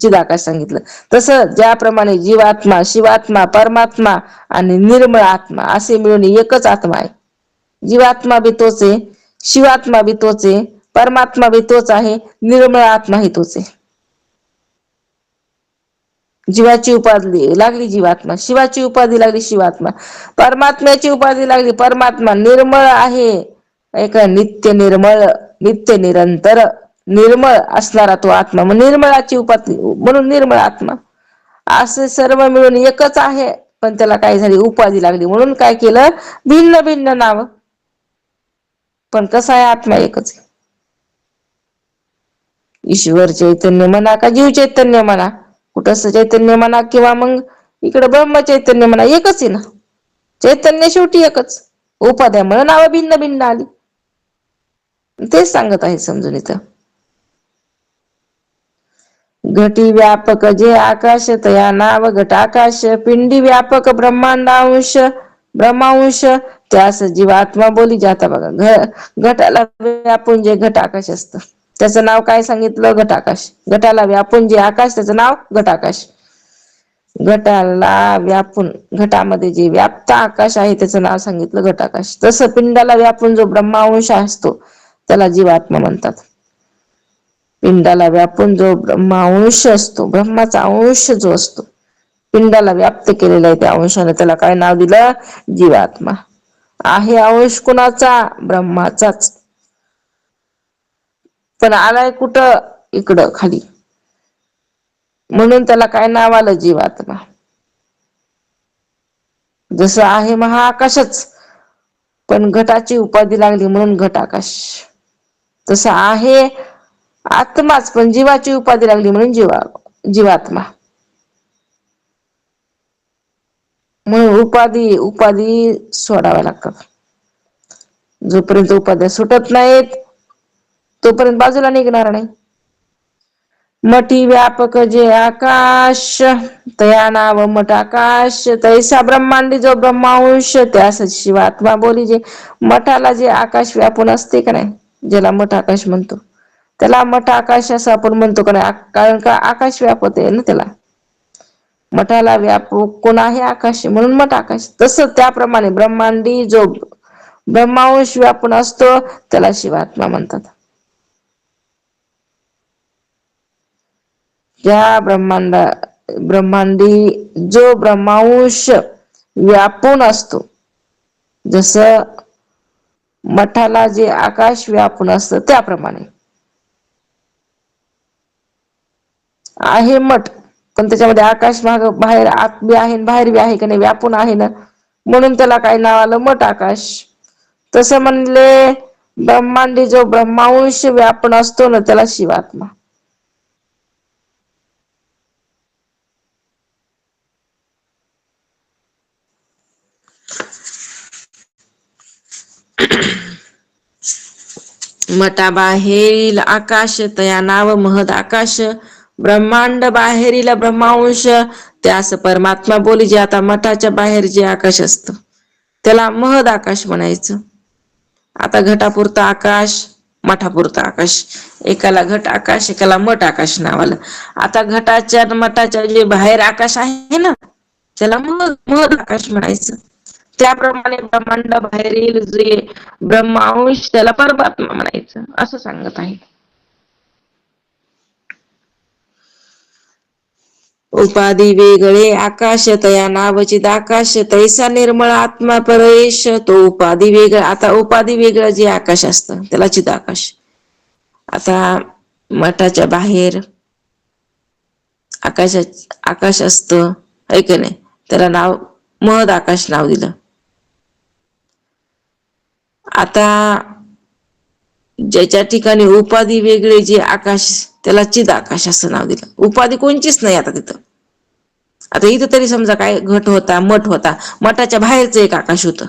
A: चिदाकाश सांगितलं, तसं ज्याप्रमाणे जीवात्मा, शिवात्मा, परमात्मा आणि निर्मळ आत्मा असे मिळून एकच आत्मा आहे. जीवात्मा बी तोच आहे, शिवात्मा बी तोच आहे, परमात्मा बी तोच आहे, निर्मळ आत्मा ही तोच आहे. जीवाची उपाधी लागली जीवात्मा, शिवाची उपाधी लागली शिवात्मा, परमात्म्याची उपाधी लागली परमात्मा. निर्मळ आहे, ऐका, नित्य निर्मळ, नित्य निरंतर निर्मळ असणारा तो आत्मा, मग निर्मळाची उपाधी म्हणून निर्मळ आत्मा. असे सर्व मिळून एकच आहे, पण त्याला काय झाली, उपाधी लागली म्हणून काय केलं, भिन्न भिन्न नाव. पण कसा आहे, आत्मा एकच आहे. ईश्वर चैतन्य म्हणा का जीव चैतन्य म्हणा, कुटस्थ चैतन्य म्हणा किंवा मग इकडे ब्रह्म चैतन्य म्हणा, एकच आहे ना. चैतन्य शेवटी एकच, उपाध्यामुळे नावं भिन्न भिन्न आली. तेच सांगत आहे समजून इथं. घटी व्यापक जे आकाश तया नाव घटाकाश, पिंडी व्यापक ब्रह्मांडांश ब्रह्मांश त्यास जीवात्मा बोली जाता. बघा, घटाला व्यापून जे घट आकाश असतं त्याचं नाव काय सांगितलं, घटाकाश. घटाला व्यापून जे आकाश त्याचं नाव घटाकाश. घटाला व्यापून, घटामध्ये जे व्याप्त आकाश आहे त्याचं नाव सांगितलं घटाकाश. तसं पिंडाला व्यापून जो ब्रह्मांश असतो त्याला जीवात्मा म्हणतात. पिंडाला व्यापून जो ब्रह्मांश असतो, ब्रह्माचा अंश जो असतो, पिंडाला व्याप्त केलेला आहे त्या अंशाने, त्याला काय नाव दिलं, जीवात्मा. आहे अंश कुणाचा, ब्रह्माचाच, पण आलाय कुठं, इकडं खाली, म्हणून त्याला काय नाव आलं, जीवात्मा. जसं आहे महाआकाशच, पण घटाची उपाधी लागली म्हणून घट आकाश. तसं आहे आत्माच, पण जीवाची उपाधी लागली म्हणून जीवात्मा. म्हणून उपाधी सोडाव्या लागतात. जोपर्यंत उपाध्या सुटत नाहीत तोपर्यंत बाजूला निघणार नाही. मठी व्यापक जे आकाश तया नाव मठ आकाश, तैसा ब्रह्मांडी जो ब्रह्मांश त्यास शिवात्मा बोली जे. मठाला जे आकाश व्यापून असते का नाही, ज्याला मठ आकाश म्हणतो, त्याला मठ आकाश असं आपण म्हणतो का नाही, कारण का आकाश व्यापत आहे ना त्याला. मठाला व्यापक कोण आहे, आकाश, म्हणून मठ आकाश. तसं त्याप्रमाणे ब्रह्मांडी जो ब्रह्मांश व्यापून असतो त्याला शिवात्मा म्हणतात. ज्या ब्रह्मांडी जो ब्रह्मांश व्यापून असतो, जसं मठाला जे आकाश व्यापून असतं त्याप्रमाणे आहे मठ, पण त्याच्यामध्ये आकाश बाहेर आत बी आहे बाहेर बी आहे का नाही, व्यापून आहे ना, म्हणून त्याला काय नाव आलं, मठ आकाश. तसं म्हणले ब्रह्मांडी जो ब्रह्मांश व्यापून असतो ना त्याला शिवात्मा. मठाबाहेरील आकाश तया नाव महद आकाश, ब्रह्मांड बाहेरील ब्रह्मांश त्यास परमात्मा बोली. जे आता मठाच्या बाहेर जे आकाश असतं त्याला महद आकाश म्हणायचं. आता घटापुरतं आकाश, मठापुरतं आकाश, एकाला घट आकाश एकाला मठ आकाश नाव आलं. आता घटाच्या मठाच्या जे बाहेर आकाश आहे ना त्याला महद आकाश म्हणायचं. त्याप्रमाणे ब्रह्मांड बाहेरील जे ब्रह्मांश त्याला परमात्मा म्हणायचं असं सांगत आहे. उपाधी वेगळे आकाश तया नावचित आकाश, तैसा निर्मळ आत्मा परेश तो उपाधी वेगळा. आता उपाधी वेगळं जे आकाश असतं त्याला चित आकाश. आता मठाच्या बाहेर आकाश असतं है की नाही, त्याला नाव महद आकाश नाव दिलं. आता ज्याच्या ठिकाणी उपाधी वेगळे जे आकाश त्याला चिद आकाश असं नाव दिलं. उपाधी कोणचीच नाही आता तिथं. आता इथं तरी समजा काय घट होता, मठ होता, मठाच्या बाहेरचं एक आकाश होतं,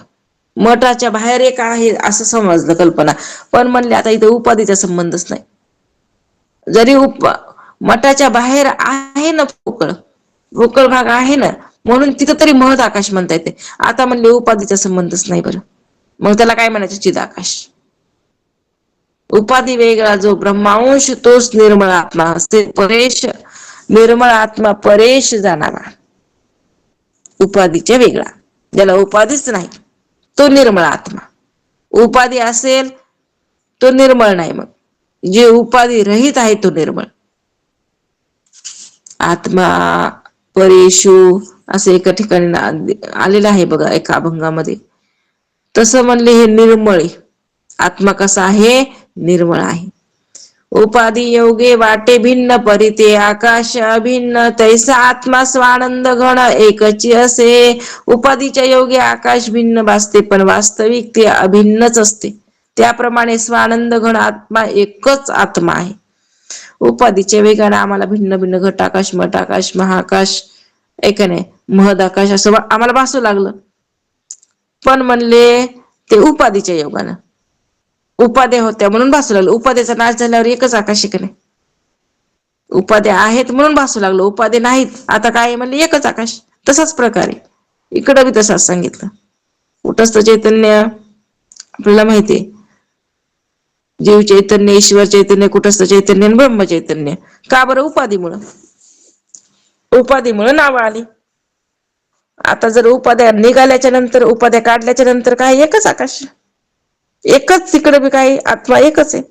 A: मठाच्या बाहेर एक आहे असं समजलं कल्पना. पण म्हणले आता इथं उपाधीचा संबंधच नाही. जरी मठाच्या बाहेर आहे ना पोकळ भाग आहे ना, म्हणून तिथं तरी महद आकाश म्हणता येते. आता म्हणले उपाधीचा संबंधच नाही बरं, मग त्याला काय म्हणायचं, चिदाकाश. उपाधी वेगळा जो ब्रह्मांश तोच निर्मळ आत्मा असते परेश. निर्मळ आत्मा परेश जाणारा उपाधीच्या वेगळा, ज्याला उपाधीच नाही तो निर्मळ आत्मा. उपाधी असेल तो निर्मळ नाही, मग जे उपाधी रहित आहे तो निर्मळ आत्मा. परेशू असं एका ठिकाणी आलेलं आहे बघा एका अभंगामध्ये. तसं म्हणले हे निर्मळ आत्मा कसा आहे, निर्मळ आहे. उपाधी योगे वाटे भिन्न परिते आकाश अभिन्न, तैसा आत्मा स्वानंद घन एकची असे. उपाधीच्या योगे आकाश भिन्न भासते पण वास्तविक ते अभिन्नच असते. त्याप्रमाणे स्वानंद घन आत्मा एकच आत्मा आहे. उपाधीच्या वेगाने आम्हाला भिन्न भिन्न घट आकाश, मठ आकाश, महाआकाश नाही महद आकाश असं आम्हाला भासू लागलं. पण म्हणले ते उपाधीच्या योगानं, उपाध्या होत्या म्हणून भासू लागलं. उपाध्याचा नाश झाल्यावर एकच आकाश आहे. उपाध्या आहेत म्हणून भासू लागलं, उपाध्या नाहीत आता काय म्हणले एकच आकाश. तसाच प्रकारे इकडं बी तसाच सांगितलं. कुटस्थ चैतन्य आपल्याला माहितीये, जीव चैतन्य, ईश्वर चैतन्य, कुटस्थ चैतन्य, ब्रह्म चैतन्य. का बरं, उपाधीमुळं. उपाधीमुळे नाव आली. आता जर उपाध्या निघाल्याच्या नंतर, उपाध्या काढल्याच्या नंतर काय एकच आकाश, एकच. तिकडे बी काही आत्मा एकच आहे.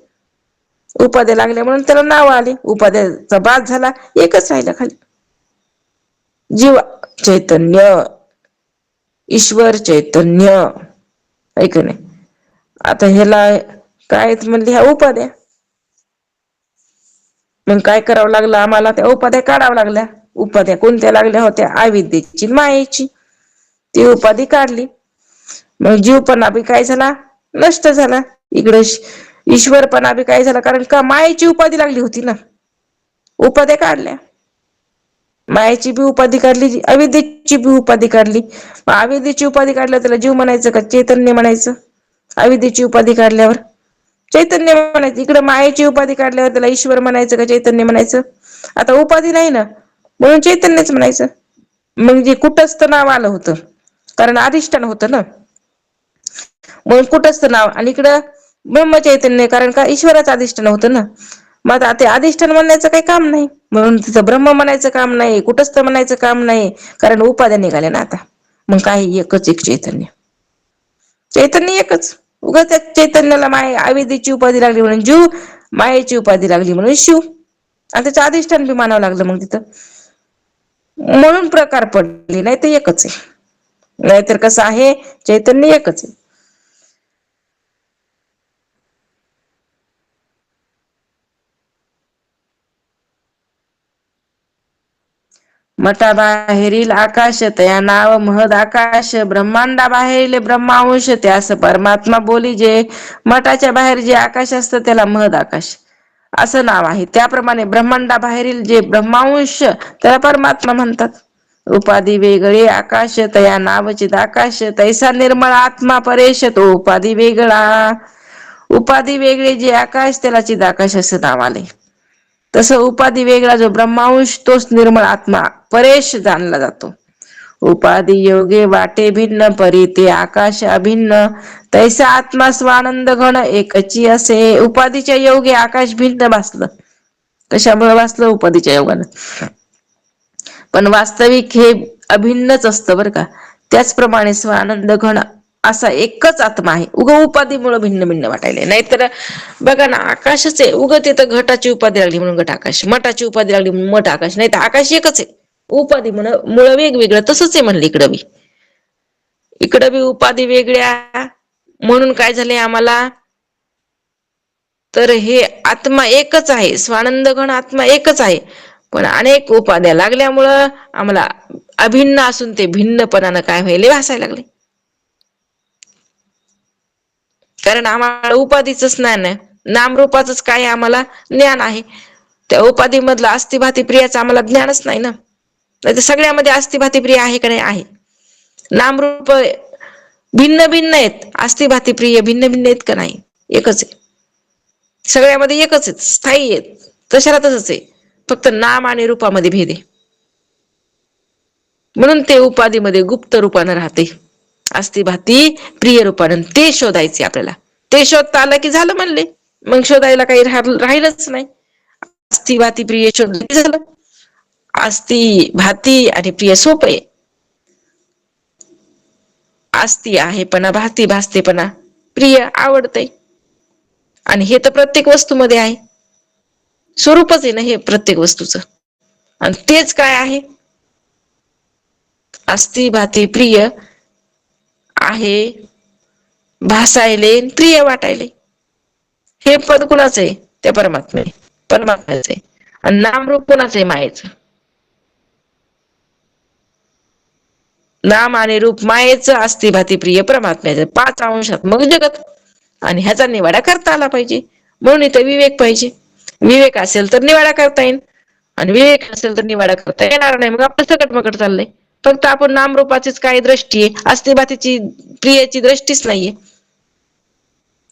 A: उपाध्या लागल्या म्हणून त्याला नाव आले, उपाध्याचा बाद झाला एकच राहिला खाली, जीव चैतन्य, ईश्वर चैतन्य ऐक नाही. आता ह्याला काय म्हणले, ह्या उपाध्या. मग काय करावं लागलं आम्हाला, त्या उपाध्या काढावं लागल्या. उपाध्या कोणत्या लागल्या होत्या, अविद्येची मायेची. ती उपाधी काढली, मग जीवपणा बी काय झाला, नष्ट झाला. इकडे ईश्वरपणा बी काय झाला, कारण का मायेची उपाधी लागली होती ना. उपाध्या काढल्या, मायेची बी उपाधी काढली, अविद्येची बी उपाधी काढली. अविद्येची उपाधी काढल्यावर त्याला जीव म्हणायचं का चैतन्य म्हणायचं? अविद्येची उपाधी काढल्यावर चैतन्य म्हणायचं. इकडे मायेची उपाधी काढल्यावर त्याला ईश्वर म्हणायचं का चैतन्य म्हणायचं? आता उपाधी नाही ना, म्हणून चैतन्यच म्हणायचं. म्हणजे कुटस्थ नाव आलं होतं, कारण अधिष्ठान होतं ना, म्हणून कुटस्थ नाव. आणि इकडं ब्रह्मचैतन्य, कारण का ईश्वराचं अधिष्ठान होतं ना. मग आता ते अधिष्ठान म्हणण्याचं काही काम नाही, म्हणून तिथं ब्रह्म म्हणायचं काम नाही, कुटस्थ म्हणायचं काम नाही, कारण उपाध्या निघाल्या ना आता. मग काही एकच एक चैतन्य, चैतन्य एकच. उगा त्या चैतन्याला माय अविद्येची उपाधी लागली म्हणून जीव, मायेची उपाधी लागली म्हणून शिव, आणि त्याचं अधिष्ठान बी मानावं लागलं मग तिथं. म्हणून प्रकार पडले, नाही तर एकच आहे. नाहीतर कसं आहे, चैतन्य एकच आहे. मठाबाहेरील आकाश तया नाव महद आकाश, ब्रह्मांडा बाहेरील ब्रह्मांश त्यास परमात्मा बोली. जे मठाच्या बाहेर जे आकाश असतं त्याला महद आकाश असं नाव आहे. त्याप्रमाणे ब्रह्मांडा बाहेरील जे ब्रह्मांश त्याला परमात्मा म्हणतात. उपाधी वेगळे आकाश तया नावचित आकाश, तैसा निर्मळ आत्मा परेश तो उपाधी वेगळा. उपाधी वेगळे जे आकाश त्याला चिदाकाश असे नाव आले. तसं उपाधी वेगळा जो ब्रह्मांश तोच निर्मळ आत्मा परेश जाणला जातो. उपाधी योगे वाटे भिन्न परी ते आकाश अभिन्न तैसा आत्मा स्वानंद घन एकची असे. उपाधीच्या योगे आकाश भिन्न भासलं. कशामुळे वाचलं? उपाधीच्या योगानं. पण वास्तविक हे अभिन्नच असतं बरं का. त्याचप्रमाणे स्वानंद घन असा एकच आत्मा आहे. उपाधीमुळे भिन्न भिन्न वाटायले. नाहीतर बघा ना, आकाशच आहे. तिथं घटाची उपाधी लागली म्हणून घट आकाश, मठाची उपाधी लागली म्हणून मठ आकाश. नाही तर आकाश एकच आहे. उपाधी मुळे वेगवेगळं. तसंच आहे म्हणलं इकडं बी उपाधी वेगळ्या म्हणून काय झाले आम्हाला, तर हे आत्मा एकच आहे. स्वानंद घन आत्मा एकच आहे. पण अनेक उपाध्या लागल्यामुळं आम्हाला अभिन्न असून ते भिन्नपणानं काय व्हायले, भासायला लागले. कारण आम्हाला उपाधीच ज्ञान आहे, नामरूपाच काय आम्हाला ज्ञान आहे. त्या उपाधी मधलं अस्थिभाती प्रियाचं आम्हाला ज्ञानच नाही ना. नाही तर सगळ्यामध्ये अस्थिभाती प्रिय आहे का नाही? आहे. नामरूप भिन्न भिन्न आहेत, अस्थिभाती प्रिय भिन्न भिन्न आहेत का नाही? एकच आहे. सगळ्यामध्ये एकच आहेत, स्थायी आहेत. तशाला तसंच आहे, फक्त नाम आणि रूपामध्ये भेद आहे. म्हणून ते उपाधीमध्ये गुप्त रूपानं राहते, अस्थिभाती प्रिय रूपानं. ते शोधायचे आपल्याला. ते शोधता आलं की झालं म्हणले. मग शोधायला काही राहिलंच नाही. अस्थिभाती प्रिय शोधलं की झालं. अस्ति भाती आणि प्रिय सोपं आहे. अस्ति आहेपणा, भाती भासतेपणा, प्रिय आवडतंय. आणि हे तर प्रत्येक वस्तूमध्ये आहे. स्वरूपच आहे ना हे प्रत्येक वस्तूचं. आणि तेच काय आहे? अस्ति भाती प्रिय आहे, भासायले प्रिय वाटायले. हे पद कुणाचं आहे? त्या परमात्म्याचं आहे. आणि नामरूप कुणाचं आहे? मायेचं. नाम आणि रूप मायेचं, अस्थिभाती प्रिय परमात्म्याचं. 5 अंशात मग जगत. आणि ह्याचा निवाडा करता आला पाहिजे. म्हणून इथं विवेक पाहिजे. विवेक असेल तर निवाडा करता येईल, आणि विवेक असेल तर निवाडा करता येणार नाही. मग आपलं सकटमकट चाललंय. फक्त आपण नामरूपाचीच काय दृष्टी आहे, अस्थिभातीची प्रियची दृष्टीच नाहीये.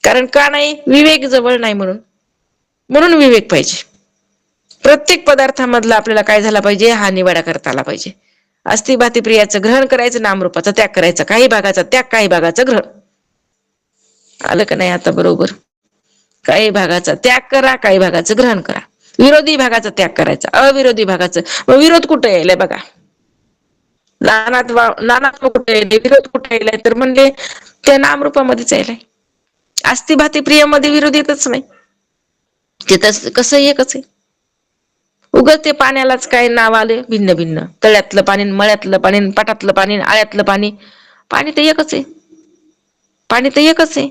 A: कारण का नाही? विवेक जवळ नाही म्हणून विवेक पाहिजे. प्रत्येक पदार्थामधला आपल्याला काय झाला पाहिजे? हा निवाडा करता आला पाहिजे. अस्थिभाती प्रियाचं ग्रहण करायचं, नामरूपाचा त्याग करायचा. काही भागाचा त्याग, काही भागाचं ग्रहण. आलं का नाही आता बरोबर? काही भागाचा त्याग करा, काही भागाचं ग्रहण करा. विरोधी भागाचा त्याग करायचा, अविरोधी भागाचं. मग विरोध कुठे यायलाय बघा. नानात्व कुठे यायले, विरोध कुठे यायलाय? तर म्हणले त्या नामरूपामध्येच यायलाय. अस्थिभाती प्रियामध्ये विरोध येतच नाही. तिथं कसं एकच आहे. उगाच ते पाण्यालाच काय नाव आले भिन्न भिन्न. तळ्यातलं पाणी, मळ्यातलं पाणी, पाटातलं पाणी, आळ्यातलं पाणी. पाणी तर एकच आहे. पाणी तर एकच आहे.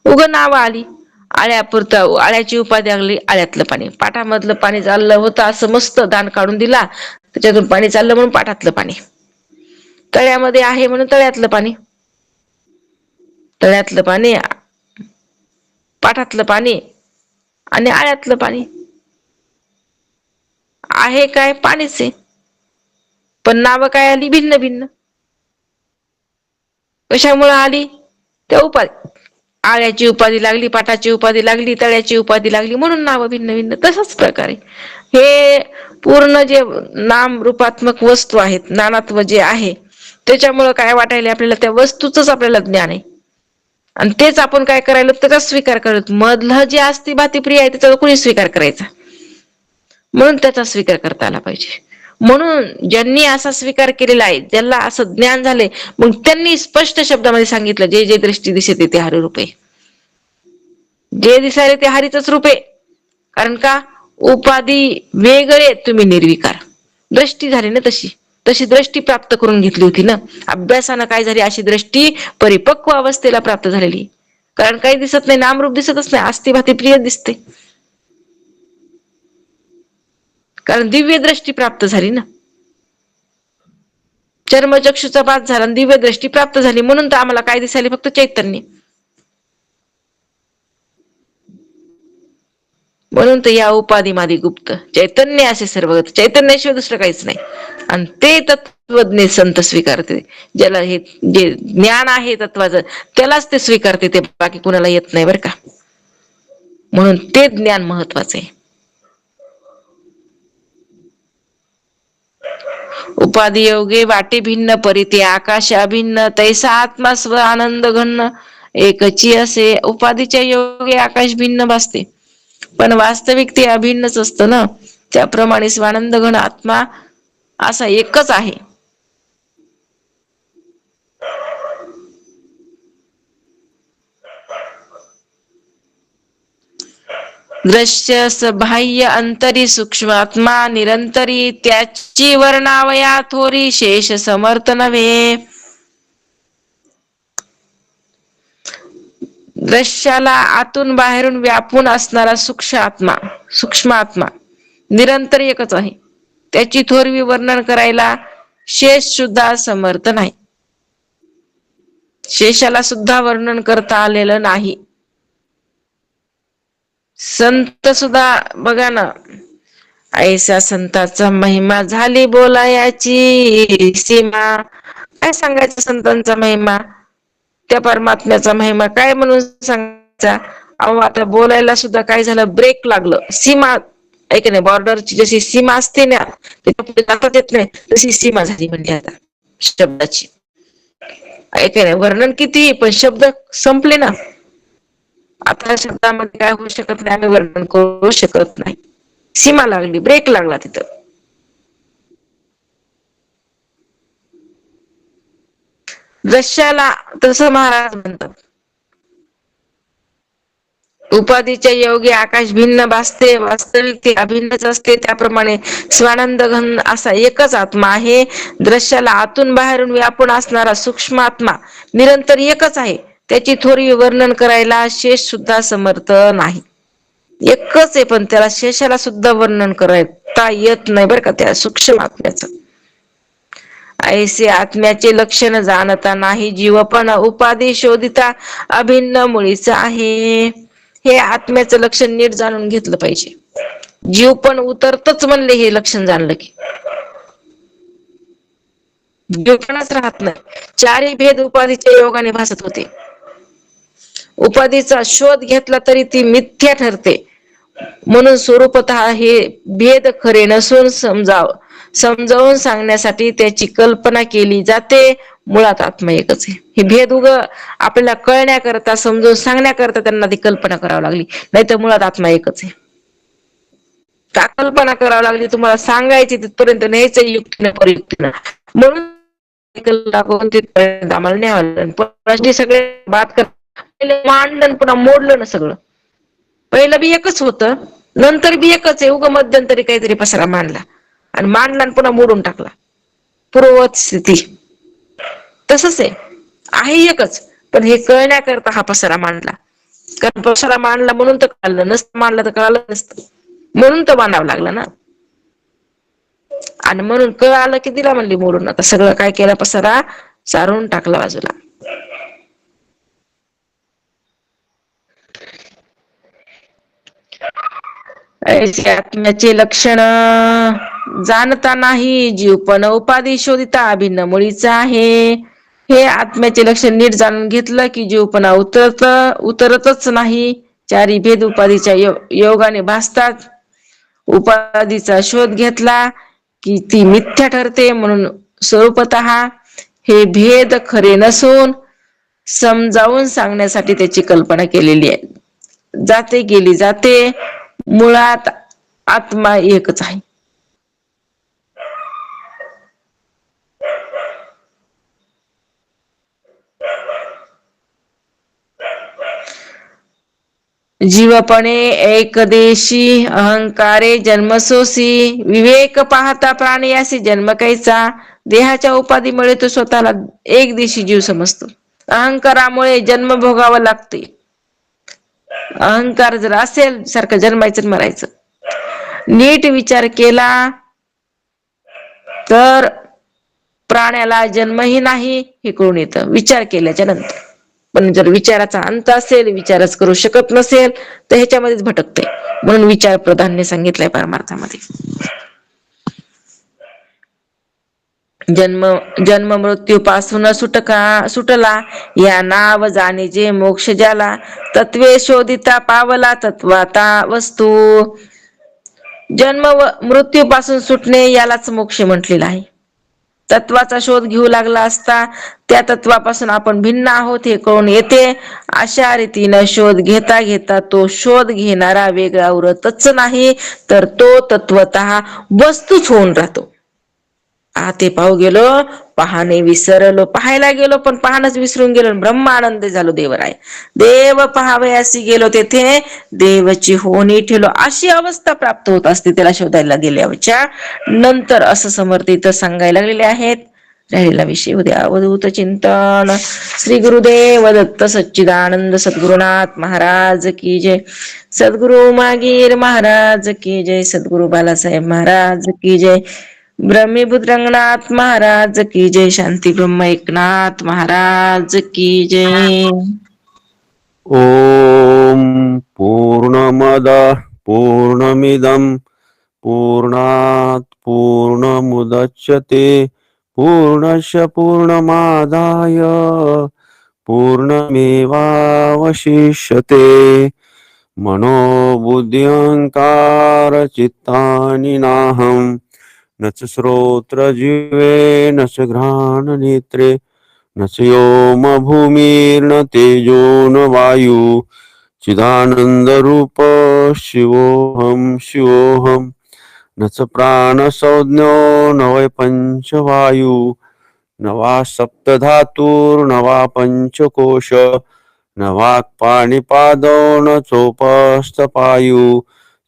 A: उग नाव आली. आळ्यापुरतं आळ्याची उपाधी लागली, आळ्यातलं पाणी. पाठामधलं पाणी चाललं होतं असं मस्त दान काढून दिला, त्याच्यातून पाणी चाललं म्हणून पाठातलं पाणी. तळ्यामध्ये आहे म्हणून तळ्यातलं पाणी. तळ्यातलं पाणी, पाठातलं पाणी आणि आळ्यातलं पाणी. आहे काय? पाणीच आहे. पण नावं काय आली? भिन्न भिन्न. कशामुळे आली? त्या उपाधी. आळ्याची उपाधी लागली, पाठाची उपाधी लागली, तळ्याची उपाधी लागली म्हणून नावं भिन्न भिन्न. तशाच प्रकारे हे पूर्ण जे नाम रूपात्मक वस्तू आहेत, नानात्व जे आहे, त्याच्यामुळं काय वाटायला आपल्याला? त्या वस्तूच आपल्याला ज्ञान आहे. आणि तेच आपण काय करायला? त्याचा स्वीकार करत. मधलं जे अस्थिभाती प्रिय आहे त्याचा कोणी स्वीकार करायचा? म्हणून त्याचा स्वीकार करता आला पाहिजे. म्हणून ज्यांनी असा स्वीकार केलेला आहे, ज्यांना असं ज्ञान झाले, मग त्यांनी स्पष्ट शब्दामध्ये सांगितलं, जे जे दृष्टी दिसते ते हरिरूप आहे. जे दिसायले ते हरीचंच रूप आहे. कारण का? उपाधी वेगळे, तुम्ही निर्विकार. दृष्टी झाली ना तशी. तशी दृष्टी प्राप्त करून घेतली होती ना. अभ्यासानं काय झाली? अशी दृष्टी परिपक्व अवस्थेला प्राप्त झालेली. कारण काही दिसत नाही, नामरूप दिसतच नाही, अस्थिभाती प्रिय दिसते. कारण दिव्य दृष्टी प्राप्त झाली ना. चर्मचक्षुचा बाध झाला, दिव्य दृष्टी प्राप्त झाली. म्हणून तर आम्हाला काय दिसायले? फक्त चैतन्य. म्हणून तर या उपाधीमादी गुप्त चैतन्य असे सर्व. चैतन्याशिवाय दुसरं काहीच नाही. आणि ते तत्वज्ञ संत स्वीकारते. ज्याला हे जे ज्ञान आहे तत्वाचं, त्यालाच ते स्वीकारते. ते बाकी कुणाला येत नाही बरं का. म्हणून ते ज्ञान महत्वाचे आहे. उपाधी योगे वाटे भिन्न परिते आकाश अभिन्न तैसा आत्मा स्व आनंद घन एकची असे. उपाधीच्या योगे आकाश भिन्न भासते, पण वास्तविक ते अभिन्नच असतं ना. त्याप्रमाणे स्वानंद घन आत्मा असा एकच आहे. दृश्य बाह्य अंतरी सूक्ष्म आत्मा निरंतरी त्याची वर्णावया थोरी शेष समर्थ नव्हे. दृश्याला आतून बाहेरून व्यापून असणारा सूक्ष्म आत्मा निरंतर एकच आहे. त्याची थोरवी वर्णन करायला शेष सुद्धा समर्थ नाही. शेषाला सुद्धा वर्णन करता आलेलं नाही. संत सुद्धा बघा ना, ऐसा संतांचा महिमा झाली बोलायाची सीमा. काय सांगायचं संतांचा महिमा, त्या परमात्म्याचा महिमा काय म्हणून सांगायचा. अहो आता बोलायला सुद्धा काय झालं, ब्रेक लागलं. सीमा ऐक नाही, बॉर्डरची जशी सीमा असते ना, त्याच्या पुढे जाताच येत नाही, तशी सीमा झाली म्हणजे आता शब्दाची. ऐक नाही, वर्णन किती पण शब्द संपले ना. आता शब्दामध्ये काय होऊ शकत नाही, आम्ही वर्णन करू शकत नाही. सीमा लागली, ब्रेक लागला तिथं. दृश्याला तसं महाराज म्हणतात, उपाधीच्या योगी आकाश भिन्न भासते, वास्तविक ते अभिन्नच असते. त्याप्रमाणे स्वानंद घन असा एकच आत्मा आहे. दृश्याला आतून बाहेरून व्यापून असणारा सूक्ष्म आत्मा निरंतर एकच आहे. त्याची थोडी वर्णन करायला शेष सुद्धा समर्थ नाही. एकच आहे, पण त्याला शेषाला सुद्धा वर्णन करता येत नाही बरं का, त्या सूक्ष्म आत्म्याचं. ऐसे आत्म्याचे लक्षण जाणता नाही जीव, पण उपाधी शोधिता अभिन्न मुळीच आहे. हे आत्म्याचं लक्षण नीट जाणून घेतलं पाहिजे. जीव पण उतरतच म्हणले, हे लक्षण जाणलं की जीवपणाच राहत नाही. चारही भेद उपाधीच्या योगाने भासत होते. उपाधीचा शोध घेतला तरी ती मिथ्या ठरते. म्हणून स्वरूपतः हे भेद खरे नसून समजावून सांगण्यासाठी त्याची कल्पना केली जाते. मुळात आत्मा एकच आहे. हे भेद आपल्याला कळण्याकरता, समजून सांगण्याकरता त्यांना ती कल्पना करावी लागली, नाही तर मुळात आत्मा एकच आहे. का कल्पना करावी लागली तुम्हाला सांगायची, तिथपर्यंत न्यायचं युक्तीनं परयुक्तीनं. म्हणून आम्हाला न्यावं सगळे बात कर मांडलं, पुन्हा मोडलं ना सगळं. पहिलं बी एकच होतं, नंतर बी एकच आहे. मध्यंतरी काहीतरी पसरा मांडला आणि पुन्हा मोडून टाकला. पूर्ववत स्थिती तसंच आहे एकच, पण हे कळण्याकरता हा पसारा मांडला. कारण पसारा मांडला म्हणून तर कळलं नसतं, मांडला तर कळालं नसतं, म्हणून तर मांडावं लागलं ना. आणि म्हणून आलं की दिला म्हणली मोडून. आता सगळं काय केलं, पसारा सारून टाकला बाजूला. आत्म्याचे लक्षण जाणता नाही जीव, पण उपाधी शोधिता अभिन्न मुळीचा आहे. हे आत्म्याचे लक्षण नीट जाणून घेतलं की जीवपणा उतरतच नाही. चारी भेद उपाधीच्या योगाने भासतात. उपाधीचा शोध घेतला की ती मिथ्या ठरते. म्हणून स्वरूपतः हे भेद खरे नसून समजावून सांगण्यासाठी त्याची कल्पना केलेली केली जाते. मुळात आत्मा एकच आहे. जीवपणे एकदेशी अहंकारे जन्मसोसी विवेक पाहता प्राणयासी जन्म कैचा. देहाच्या उपाधीमुळे तो स्वतःला एक देशी जीव समजतो. अहंकारामुळे जन्म भोगावा लागते. अहंकार जर असेल सारखं जन्मायचं मरायचं. नीट विचार केला तर प्राण्याला जन्मही नाही हे कळून येतं विचार केल्याच्या नंतर. पण जर विचाराचा अंत असेल, विचारच करू शकत नसेल, तर ह्याच्यामध्येच भटकते. म्हणून विचार प्राधान्य सांगितलंय परमार्थामध्ये. जन्म मृत्यू पासून सुटला या नाव जाणे जे मोक्ष ज्याला, तत्वे शोधिता पावला तत्वाता वस्तू. जन्म व मृत्यू पासून सुटणे यालाच मोक्ष म्हटलेला आहे. तत्वाचा शोध घेऊ लागला असता त्या तत्वापासून आपण भिन्न आहोत हे कळून येते. अशा रीतीनं शोध घेता घेता तो शोध घेणारा वेगळा उरतच नाही, तर तो तत्वतः वस्तूच होऊन राहतो. ते पाहू गेलो, पाहणे विसरलो, पाहायला गेलो पण पाहणच विसरून गेलो, ब्रह्मानंद झालो देवराय. देव पहावयासी गेलो तेथे देवची होणी ठेलो, अशी अवस्था प्राप्त होत असते त्याला शोधायला गेल्याच्या नंतर, असं समर्थ इथं सांगायला लागलेले आहेत. राहिलेला विषय उद्या अवधूत चिंतन. श्री गुरुदेव दत्त सच्चिदानंद सद्गुरुनाथ महाराज की जय. सद्गुरु मागीर महाराज की जय. सद्गुरु बालासाहेब महाराज की जय. ब्रह्मीभूत रंगनाथ महाराज की जय. शांती ब्रह्म एकनाथ महाराज की जय.
B: ओम पूर्णमद पूर्णमिदं पूर्णात् पूर्णमुदच्यते पूर्णस्य पूर्णमादाय पूर्णमेवावशिष्यते. मनोबुद्ध्यंकार चित्तानि नाहं न च श्रोत्रजिह्वे न च घ्राणनेत्रे न च व्योम भूमिर्न तेजो न वायु चिदानंदरूप शिवोऽहं शिवोऽहं. न च प्राणसंज्ञो न वै पंचवायु न वा सप्तधातुर्न वा पंचकोश न वाक्पाणिपादो न चोपस्थपायु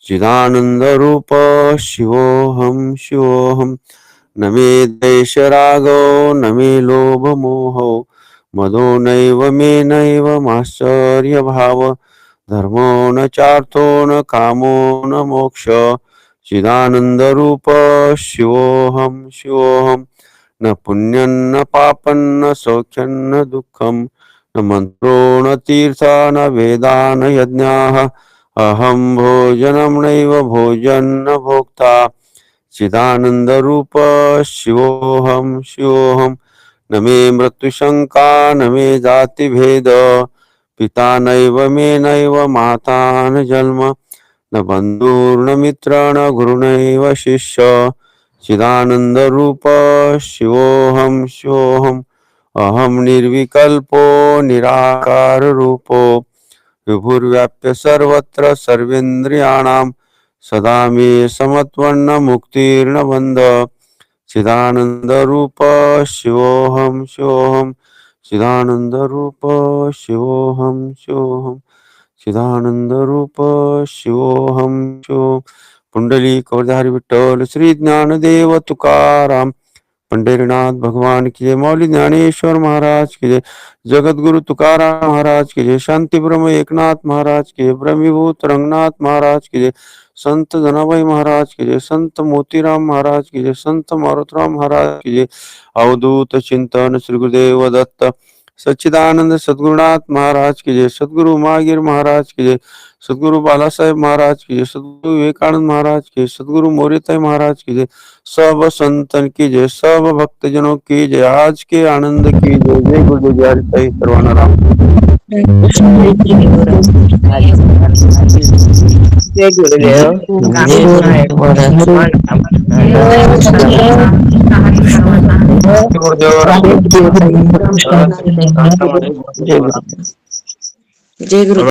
B: चिदानंदरूप शिवोऽहं शिवोऽहं. न मे द्वेषरागो न मे लोभमोहो मदो नैव मे नैव मात्सर्यभाव धर्मो न चार्थो न कामो न मोक्ष चिदानंदरूप शिवोऽहं शिवोऽहं. न पुण्यं न पापं न सौख्यं न दुःखं न मन्त्रो न तीर्थ न वेदा न यज्ञाः अहं भोजनं नैव भोजनं न भोक्ता चिदानंदरूप शिवोऽहं शिवोऽहं. न मे मृत्युशंका न मे जातिभेद पिता नैव मे नैव माता न जन्म न बन्धुर्न मित्र न गुरुनैव शिष्य चिदानंदरूप शिवोऽहं शिवोऽहं. अहं निर्विकल्पो निराकाररूपो विभुर्व्याप्य सर्वत्र सर्वेन्द्रियाणां सदा मे समत्वन्न मुक्तिर्न बन्ध चिदानंदरूप शिवोऽहं शिवोऽहं. चिदानंदरूप शिवोऽहं शिवोऽहं. चिदानंदरूप शिवोऽहं शिवोऽहं. पुंडलिक वरधारी विठ्ठल श्री ज्ञानदेव तुकाराम पंढरीनाथ भगवान की जय. मौली ज्ञानेश्वर महाराज की जय. जगद्गुरु तुकाराम महाराज की जय. शांती ब्रह्म एकनाथ महाराज की जय. ब्रह्मीभूत रंगनाथ महाराज की जय. संत जनाबाई महाराज की जय. संत मोतीराम महाराज की जय. संत मारुतराम महाराज की जय. अवधूत चिंतन श्री गुरुदेव दत्त सच्चिदानंद सद्गुरुनाथ महाराज की जय. सद्गुरु मागीर महाराज की जय. सद्गुरु बालासाहेब महाराज की जय. सद्गुरु विवेकानंद महाराज की जय. सद्गुरु मोरेताई महाराज की जय. सब संतन की जय. सब भक्तजनों की जय. आज के आनंद की जय. जय गुरुदेव जय हरिताई सर्वांना राम.
C: जय गुरुदेव.
A: जय गुरु.